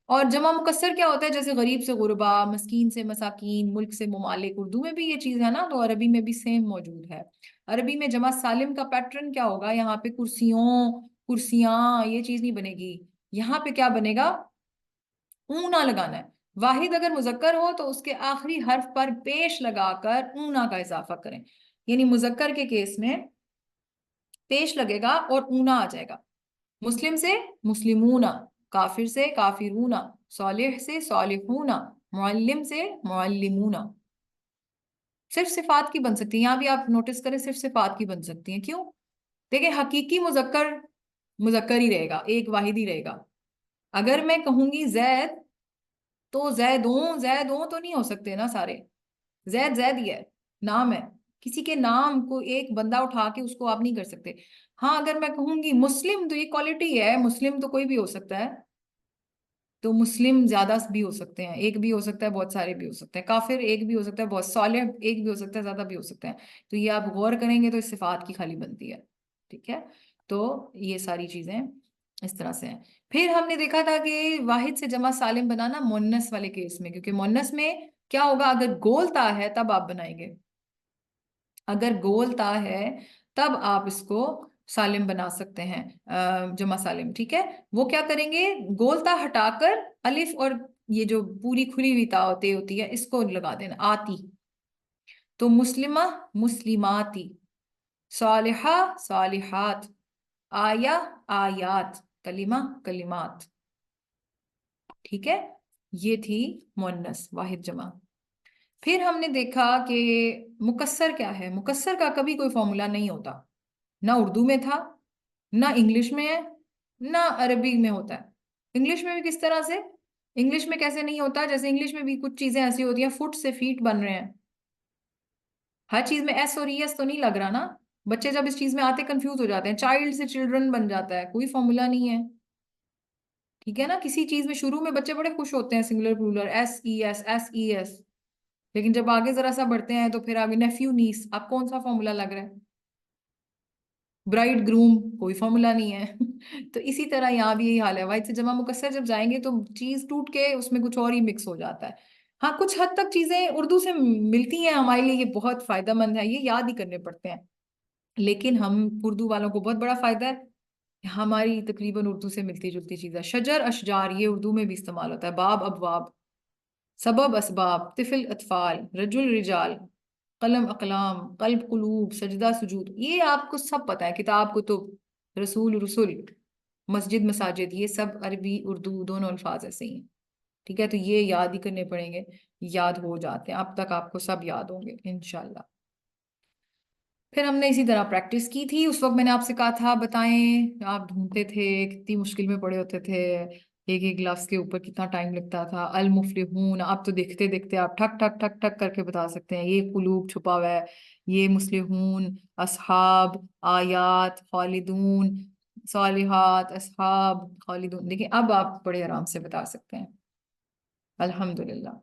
और जमा मुकस्सर क्या होता है, जैसे गरीब से गुरबा, मस्कीन से मसाकीन, मुल्क से ममालिक, उर्दू में भी ये चीज है ना, तो अरबी में भी सेम मौजूद है। अरबी में जमा सालिम का पैटर्न क्या होगा, यहाँ पे कुर्सियों, कुर्सियां, ये चीज नहीं बनेगी, यहाँ पे क्या बनेगा, ऊना लगाना है। वाहिद अगर मुजक्कर हो तो उसके आखिरी हर्फ पर पेश लगाकर ऊना का इजाफा करें, यानी मुजक्कर के केस में पेश लगेगा और ऊना आ जाएगा। मुस्लिम से मुस्लिमूना, काफिर से काफिरूना, सालिह से सालिहूना, मुअल्लिम से मुअल्लिमूना। सिर्फ सिफात की बन सकती है, यहाँ भी आप नोटिस करें सिर्फ सिफात की बन सकती हैं। क्यों, देखिए हकीकी मुजक्कर मुजक्कर ही रहेगा, एक वाहिद ही रहेगा। अगर मैं कहूंगी जैद, तो जैदों तो नहीं हो सकते ना सारे, जैद जैद ही है, नाम है। किसी के नाम को एक बंदा उठा के उसको आप नहीं कर सकते। हाँ अगर मैं कहूंगी मुस्लिम, तो ये क्वालिटी है, मुस्लिम तो कोई भी हो सकता है, तो मुस्लिम ज्यादा भी हो सकते हैं, एक भी हो सकता है, बहुत सारे भी हो सकते हैं। काफिर एक भी हो सकता है, बहुत साले एक भी हो सकता है, ज्यादा भी हो सकते हैं। तो ये आप गौर करेंगे तो इस सिफात की खाली बनती है, ठीक है। तो ये सारी चीजें इस तरह से हैं। फिर हमने देखा था कि वाहिद से जमा सालिम बनाना मुन्नस वाले केस में, क्योंकि मुन्नस में क्या होगा, अगर गोलता है तब आप बनाएंगे, अगर गोलता है तब आप इसको सालिम बना सकते हैं, जमा सालिम, ठीक है। वो क्या करेंगे, गोलता हटाकर अलिफ और ये जो पूरी खुली हुई ता होती है इसको लगा देना, आती। तो मुस्लिमा मुस्लिमाती, सालिहा सालिहात, आया आयात, कलिमा कलिमात, ठीक है। ये थी मुन्नस वाहिद जमा। फिर हमने देखा कि मुकस्सर क्या है, मुकस्सर का कभी कोई फॉर्मूला नहीं होता, ना उर्दू में था, ना इंग्लिश में है, ना अरबी में होता है। इंग्लिश में भी किस तरह से, इंग्लिश में कैसे नहीं होता, जैसे इंग्लिश में भी कुछ चीजें ऐसी होती हैं, फुट से फीट बन रहे हैं, हर चीज में एस और ईएस तो नहीं लग रहा ना। बच्चे जब इस चीज में आते कंफ्यूज हो जाते हैं, चाइल्ड से चिल्ड्रन बन जाता है, कोई फॉर्मूला नहीं है, ठीक है ना। किसी चीज में शुरू में बच्चे बड़े खुश होते हैं, singular plural, S E S S E S, लेकिन जब आगे जरा सा बढ़ते हैं तो फिर आगे नेफ्यू नीस, अब कौन सा फॉर्मूला लग रहा है, ब्राइड ग्रूम, कोई फॉर्मूला नहीं है। तो इसी तरह यहाँ भी यही हाल है, वाहिद से जमा मुकस्सर जब जाएंगे तो चीज टूट के उसमें कुछ और ही मिक्स हो जाता है। हाँ कुछ हद तक चीजें उर्दू से मिलती हैं, हमारे लिए ये बहुत फायदेमंद है, ये याद ही करने पड़ते हैं। लेकिन हम उर्दू वालों को बहुत बड़ा फायदा है, हमारी तकरीबन उर्दू से मिलती जुलती चीज है। शजर अशजार ये उर्दू में भी इस्तेमाल होता है, बाब अबवाब, सबब असबाब, तिफल अतफाल, रजुल रिजाल, कलम अकलाम, कल्ब कुलूब, सजदा सुजूद, ये आपको सब पता है, किताब कुतुब, रसूल रसुल, मस्जिद मसाजिद, ये सब अरबी उर्दू दोनों अल्फाज ऐसे ही हैं, ठीक है। तो ये याद ही करने पड़ेंगे, याद हो जाते हैं, अब तक आपको सब याद होंगे इंशाल्लाह। फिर हमने इसी तरह प्रैक्टिस की थी, उस वक्त मैंने आपसे कहा था बताएं, आप ढूंढते थे, कितनी मुश्किल में पड़े होते थे, एक एक लफ्ज के ऊपर कितना टाइम लगता था। अल मुफलिहून, आप तो देखते देखते आप ठक ठक ठक ठक करके बता सकते हैं, ये कुलूब छुपा हुआ है, ये मुस्लिहून, असहाब, आयात, खालिदून, सालिहात, असहाब, खालिदून, देखिए अब आप बड़े आराम से बता सकते हैं, अल्हम्दुलिल्लाह।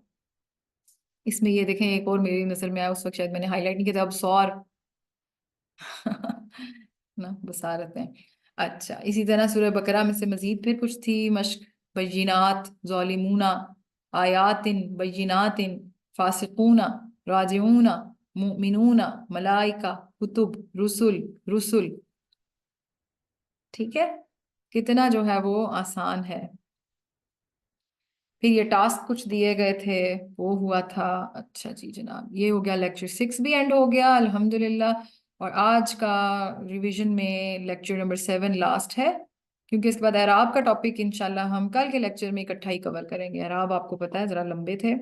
इसमें ये देखें, एक और मेरी नजर में आया, उस वक्त शायद मैंने हाईलाइट नहीं किया था, अब सौर ना बसारत है। अच्छा इसी तरह सूरह बकरा में से मजीद फिर कुछ थी मश्क, बय्यिनात, ज़ालिमूना, आयातिन बय्यिनातिन, फासिकूना, राजिऊना, मुमिनूना, मलाइका, कुतुब, रुसुल, रुसुल, ठीक है। कितना जो है वो आसान है। फिर ये टास्क कुछ दिए गए थे, वो हुआ था। अच्छा जी जनाब, ये हो गया, लेक्चर 6 भी एंड हो गया अल्हम्दुलिल्लाह। और आज का रिवीजन में लेक्चर नंबर 7 लास्ट है, क्योंकि इसके बाद एराब का टॉपिक इंशाल्लाह हम कल के लेक्चर में इकट्ठा ही कवर करेंगे। एराब आपको पता है जरा लंबे थे।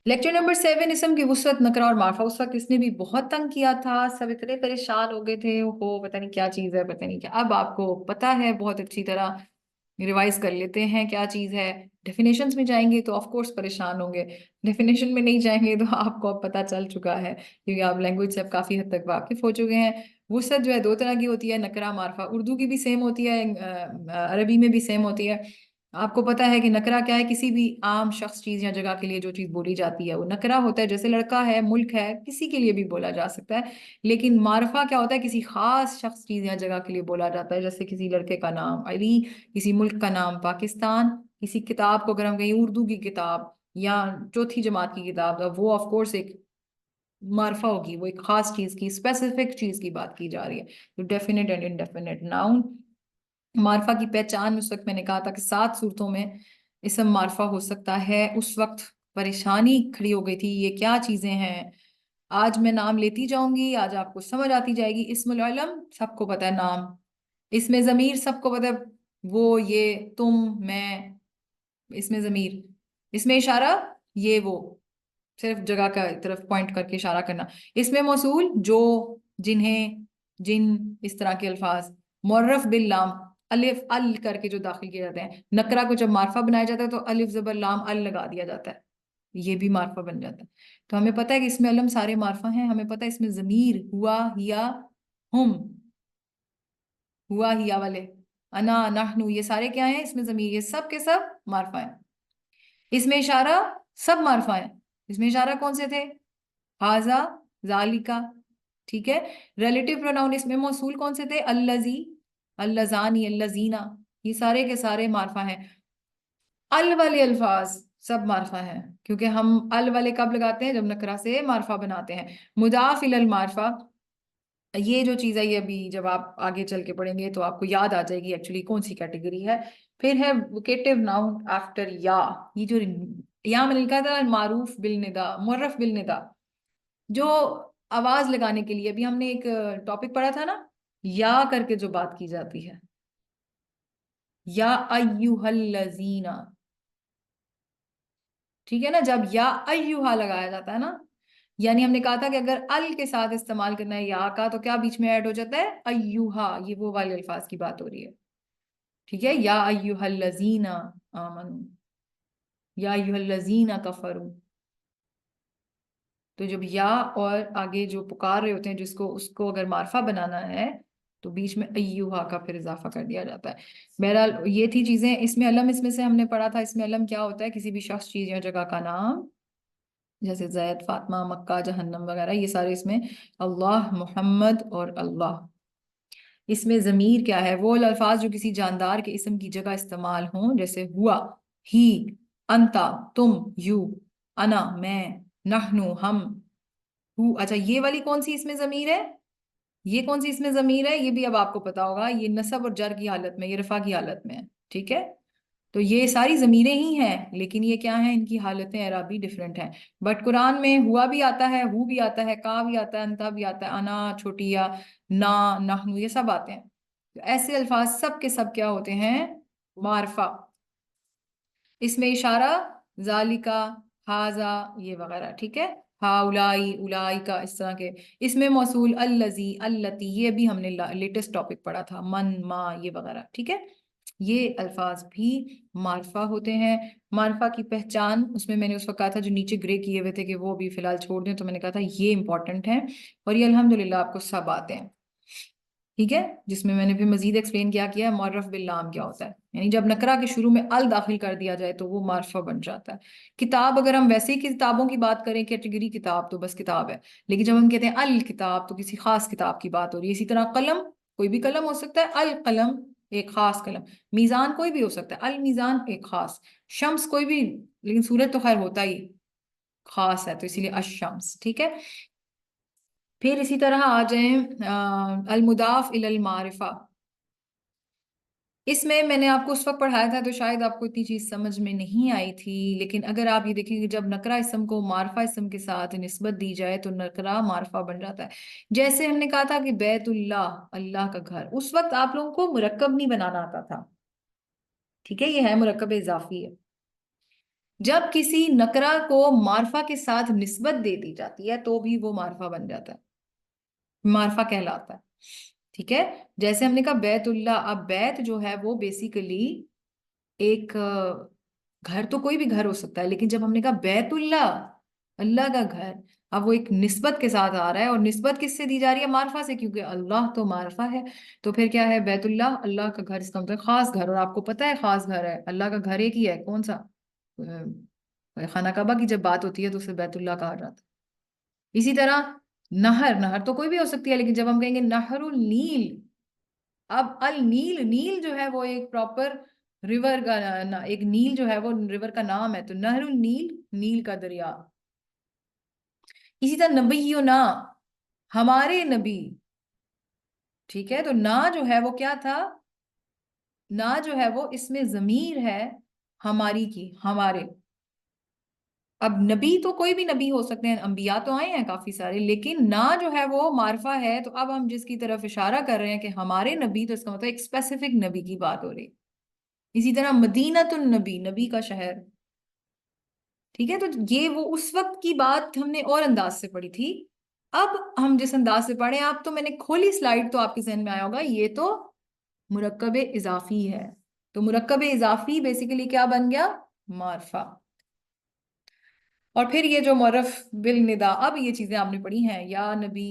लेक्चर नंबर 7, इसम की वुसअत, नकरा और मारफा। उस वक्त इसने भी बहुत तंग किया था, सब इतने परेशान हो गए थे, वो पता नहीं क्या चीज़ है, पता नहीं क्या। अब आपको पता है बहुत अच्छी तरह, रिवाइज कर लेते हैं क्या चीज़ है। डेफिनेशंस में जाएंगे तो ऑफ कोर्स परेशान होंगे, डेफिनेशन में नहीं जाएंगे तो आपको अब पता चल चुका है, क्योंकि आप लैंग्वेज से अब काफ़ी हद तक वाकिफ हो चुके हैं। वुसअत जो है दो तरह की होती है, नकरा मारफा। उर्दू की भी सेम होती है, अरबी में भी सेम होती है। आपको पता है कि नकरा क्या है, किसी भी आम शख्स, चीज या जगह के लिए जो चीज बोली जाती है वो नकरा होता है। जैसे लड़का है, मुल्क है, किसी के लिए भी बोला जा सकता है। लेकिन मारफा क्या होता है, किसी खास शख्स, चीज या जगह के लिए बोला जाता है। जैसे किसी लड़के का नाम अली, किसी मुल्क का नाम पाकिस्तान, किसी किताब को अगर हम कहें उर्दू की किताब या चौथी जमात की किताब, तो वो ऑफ कोर्स एक मारफा होगी, वो एक खास चीज की, स्पेसिफिक चीज की बात की जा रही है। तो डेफिनेट एंड इनडेफिनेट नाउन। मारफा की पहचान, उस वक्त मैंने कहा था कि 7 सूरतों में इसम मारफा हो सकता है। उस वक्त परेशानी खड़ी हो गई थी, ये क्या चीजें हैं। आज मैं नाम लेती जाऊंगी, आज आपको समझ आती जाएगी। इस्मुल आलम सबको पता है नाम, इसमें जमीर सबको पता है, वो ये तुम मैं। इसमें जमीर, इसमें इशारा ये वो, सिर्फ जगह का तरफ पॉइंट करके इशारा करना। इसमें मौसूल जो, जिन्हें, जिन, इस तरह के अल्फाज। मुअर्रफ बिल लाम, अलिफ अल करके जो दाखिल किए जाते हैं। नकरा को जब मार्फा बनाया जाता है तो अलिफ जबर लाम अल लगा दिया जाता है, ये भी मार्फा बन जाता है। तो हमें पता है कि इसमें अलम सारे मार्फा हैं। हमें पता है इसमें जमीर हुआ, हिया, हुम, हुआ हिया वाले, अना नहनु, ये सारे क्या हैं इसमें जमीर, ये सब के सब मार्फा हैं। इसमें इशारा सब मार्फा है। इसमें इशारा कौन से थे, हाजा, जालिका, ठीक है। रिलेटिव प्रोनाउन इसमें मौसूल कौन से थे, अल्लजी, अल्लजानी, अल्लजीना, ये सारे के सारे मार्फा हैं। अल वाले अल्फाज सब मार्फा हैं, क्योंकि हम अल वाले कब लगाते हैं, जब नकरा से मार्फा बनाते हैं। मुदाफ इलल मार्फा, ये जो चीज़ है ये अभी जब आप आगे चल के पढ़ेंगे तो आपको याद आ जाएगी एक्चुअली कौन सी कैटेगरी है। फिर है वोकेटिव नाउन आफ्टर या, ये जो या मैंने लिखा था मारूफ बिल निदा, मुअर्रफ बिल निदा, जो आवाज लगाने के लिए, अभी हमने एक टॉपिक पढ़ा था ना, या करके जो बात की जाती है, या अय्युहल्लज़ीना, ठीक है ना। जब या अय्युहा लगाया जाता है ना, यानी हमने कहा था कि अगर अल के साथ इस्तेमाल करना है या का, तो क्या बीच में ऐड हो जाता है, अय्युहा, ये वो वाले अल्फाज की बात हो रही है, ठीक है। या अय्युहल्लज़ीना आमनू, या अय्युहल्लज़ीना कफरू। तो जब या और आगे जो पुकार रहे होते हैं जिसको, उसको अगर मार्फा बनाना है तो बीच में अय्युहा का फिर इजाफा कर दिया जाता है। बहरहाल ये थी चीजें। इसमें अलम, इसमें से हमने पढ़ा था, इसमें अलम क्या होता है, किसी भी शख्स, चीज या जगह का नाम, जैसे जैद, फातिमा, मक्का, जहन्नम वगैरह, ये सारे इसमें। अल्लाह, मोहम्मद और अल्लाह। इसमें जमीर क्या है, वो अल्फाज जो किसी जानदार के इसम की जगह इस्तेमाल हों, जैसे हुआ, ही, अंता, तुम, यू, अना, मैं, नहनु, हम, हु। अच्छा, ये वाली कौन सी इसमें जमीर है, ये कौन सी इसमें जमीर है, ये भी अब आपको पता होगा। ये नसब और जर की हालत में, ये रफा की हालत में है, ठीक है। तो ये सारी जमीरें ही हैं, लेकिन ये क्या है, इनकी हालतें एराबी डिफरेंट हैं। बट कुरान में हुआ भी आता है, हु भी आता है, का भी आता है, अंता भी आता है, अना, छोटी या, ना, नहनु, ये सब आते हैं। तो ऐसे अल्फाज सब के सब क्या होते हैं, मारफा। इसमें इशारा जालिका, हाजा, ये वगैरह, ठीक है। हा उलाई, उलाई का, इस तरह के। इसमें मौसूल अल्लजी, अल्लती, ये भी हमने लेटेस्ट टॉपिक पढ़ा था, मन, मा, ये वगैरह, ठीक है। ये अल्फाज भी मारफा होते हैं। मारफा की पहचान, उसमें मैंने उस वक्त कहा था जो नीचे ग्रे किए हुए थे कि वो भी फिलहाल छोड़ दें, तो मैंने कहा था ये इंपॉर्टेंट है, और ये अल्हम्दुलिल्लाह आपको सब आते हैं, ठीक है। जिसमें मैंने फिर मजीद एक्सप्लेन किया मुअर्रफ बिल लाम क्या होता है, यानी जब नकरा के शुरू में अल दाखिल कर दिया जाए तो वो मार्फा बन जाता है। किताब, अगर हम वैसे ही किताबों की बात करें, कैटेगरी किताब तो बस किताब है, लेकिन जब हम कहते हैं अल किताब तो किसी खास किताब की बात हो रही है। इसी तरह कलम, कोई भी कलम हो सकता है, अल कलम एक खास कलम। मीजान कोई भी हो सकता है, अल मीजान एक खास। शम्स कोई भी, लेकिन सूरज तो खैर होता ही खास है, तो इसीलिए अशम्स, ठीक है। फिर इसी तरह आ जाए अल मुदाफ इलल मारिफा। اس میں نے آپ کو اس وقت پڑھایا تھا تو شاید آپ کو اتنی چیز سمجھ میں نہیں آئی تھی، لیکن اگر آپ یہ دیکھیں کہ جب نکرہ اسم کو معرفہ اسم کے ساتھ نسبت دی جائے تو نکرہ معرفہ بن جاتا ہے۔ جیسے ہم نے کہا تھا کہ بیت اللہ، اللہ کا گھر، اس وقت آپ لوگوں کو مرکب نہیں بنانا آتا تھا، ٹھیک ہے، یہ ہے مرکب اضافی ہے۔ جب کسی نکرہ کو معرفہ کے ساتھ نسبت دے دی جاتی ہے تو بھی وہ معرفہ بن جاتا ہے، معرفہ کہلاتا ہے، ٹھیک ہے۔ جیسے ہم نے کہا بیت اللہ، اب بیت جو ہے وہ بیسیکلی ایک گھر، تو کوئی بھی گھر ہو سکتا ہے، لیکن جب ہم نے کہا بیت اللہ، اللہ کا گھر، اب وہ ایک نسبت کے ساتھ آ رہا ہے، اور نسبت کس سے دی جا رہی ہے؟ معرفہ سے، کیونکہ اللہ تو معرفہ ہے۔ تو پھر کیا ہے؟ بیت اللہ، اللہ کا گھر، اس کا مطلب خاص گھر، اور آپ کو پتہ ہے خاص گھر ہے، اللہ کا گھر ایک ہی ہے، کون سا؟ خانہ کعبہ کی جب بات ہوتی ہے تو اسے بیت اللہ کہا جاتا ہے۔ اسی طرح نہر، نہر تو کوئی بھی ہو سکتی ہے، لیکن جب ہم کہیں گے نہر النیل، اب النیل، نیل جو ہے وہ ایک پراپر ریور کا، ایک نیل جو ہے وہ ریور کا نام ہے، تو نہر النیل، نیل کا دریا۔ اسی طرح نبینا، ہمارے نبی، ٹھیک ہے، تو نا جو ہے وہ کیا تھا؟ نا جو ہے وہ اس میں ضمیر ہے ہماری کی، ہمارے۔ اب نبی تو کوئی بھی نبی ہو سکتے ہیں، انبیاء تو آئے ہیں کافی سارے، لیکن نا جو ہے وہ معرفہ ہے، تو اب ہم جس کی طرف اشارہ کر رہے ہیں کہ ہمارے نبی، تو اس کا مطلب ایک اسپیسیفک نبی کی بات ہو رہی ہے۔ اسی طرح مدینۃ النبی، نبی کا شہر، ٹھیک ہے۔ تو یہ وہ اس وقت کی بات ہم نے اور انداز سے پڑھی تھی۔ اب ہم جس انداز سے پڑھیں، آپ تو میں نے کھولی سلائیڈ تو آپ کے ذہن میں آیا ہوگا، یہ تو مرکب اضافی ہے، تو مرکب اضافی بیسیکلی کیا بن گیا؟ معرفہ۔ اور پھر یہ جو معرف بالندا، اب یہ چیزیں آپ نے پڑھی ہیں، یا نبی،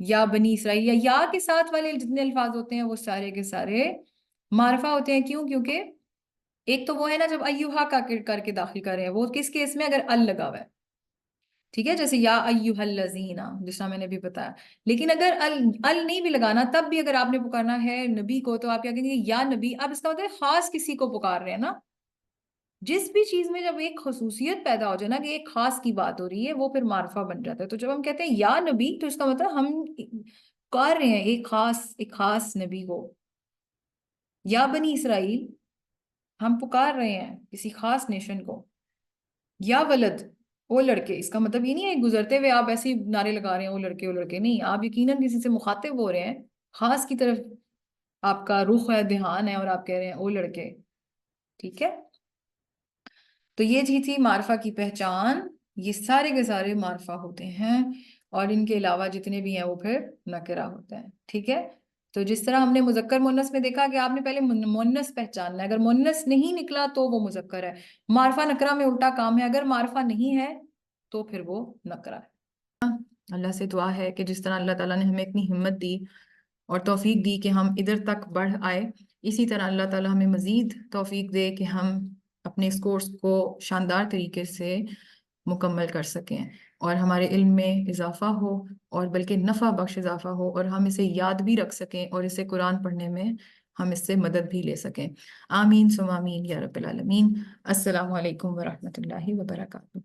یا بنی اسرائیل، یا کے ساتھ والے جتنے الفاظ ہوتے ہیں وہ سارے کے سارے معرفہ ہوتے ہیں۔ کیوں؟ کیونکہ ایک تو وہ ہے نا جب ایوہا کا کر کے داخل کر رہے ہیں، وہ کس کیس میں؟ اگر ال لگا ہوا ہے، ٹھیک ہے، جیسے یا ایوہا الذین، جس طرح میں نے بھی بتایا۔ لیکن اگر ال نہیں بھی لگانا، تب بھی اگر آپ نے پکارنا ہے نبی کو تو آپ کیا کہیں گے؟ یا نبی۔ اب اس کا مطلب ہے خاص کسی کو پکار رہے ہیں نا۔ جس بھی چیز میں جب ایک خصوصیت پیدا ہو جائے نا کہ ایک خاص کی بات ہو رہی ہے، وہ پھر معرفہ بن جاتا ہے۔ تو جب ہم کہتے ہیں یا نبی، تو اس کا مطلب ہم پکار رہے ہیں ایک خاص نبی کو۔ یا بنی اسرائیل، ہم پکار رہے ہیں کسی خاص نیشن کو۔ یا ولد، وہ لڑکے، اس کا مطلب یہ نہیں ہے گزرتے ہوئے آپ ایسے نعرے لگا رہے ہیں وہ لڑکے وہ لڑکے، نہیں، آپ یقیناً کسی سے مخاطب ہو رہے ہیں، خاص کی طرف آپ کا رخ ہے، دھیان ہے، اور آپ کہہ رہے ہیں او لڑکے، ٹھیک ہے۔ تو یہ چیز تھی معرفہ کی پہچان، یہ سارے کے سارے معرفہ ہوتے ہیں، اور ان کے علاوہ جتنے بھی ہیں وہ پھر نکرہ ہوتے ہیں، ٹھیک ہے۔ تو جس طرح ہم نے مذکر مونس میں دیکھا کہ آپ نے پہلے مونس پہچاننا ہے، اگر مونس نہیں نکلا تو وہ مذکر ہے۔ معرفہ نکرہ میں الٹا کام ہے، اگر معرفہ نہیں ہے تو پھر وہ نکرہ ہے۔ اللہ سے دعا ہے کہ جس طرح اللہ تعالیٰ نے ہمیں اتنی ہمت دی اور توفیق دی کہ ہم ادھر تک بڑھ آئے، اسی طرح اللہ تعالیٰ ہمیں مزید توفیق دے کہ ہم اپنے اس کورس کو شاندار طریقے سے مکمل کر سکیں، اور ہمارے علم میں اضافہ ہو، اور بلکہ نفع بخش اضافہ ہو، اور ہم اسے یاد بھی رکھ سکیں، اور اسے قرآن پڑھنے میں ہم اس سے مدد بھی لے سکیں۔ آمین ثم آمین یا رب العالمین۔ السلام علیکم ورحمۃ اللہ وبرکاتہ۔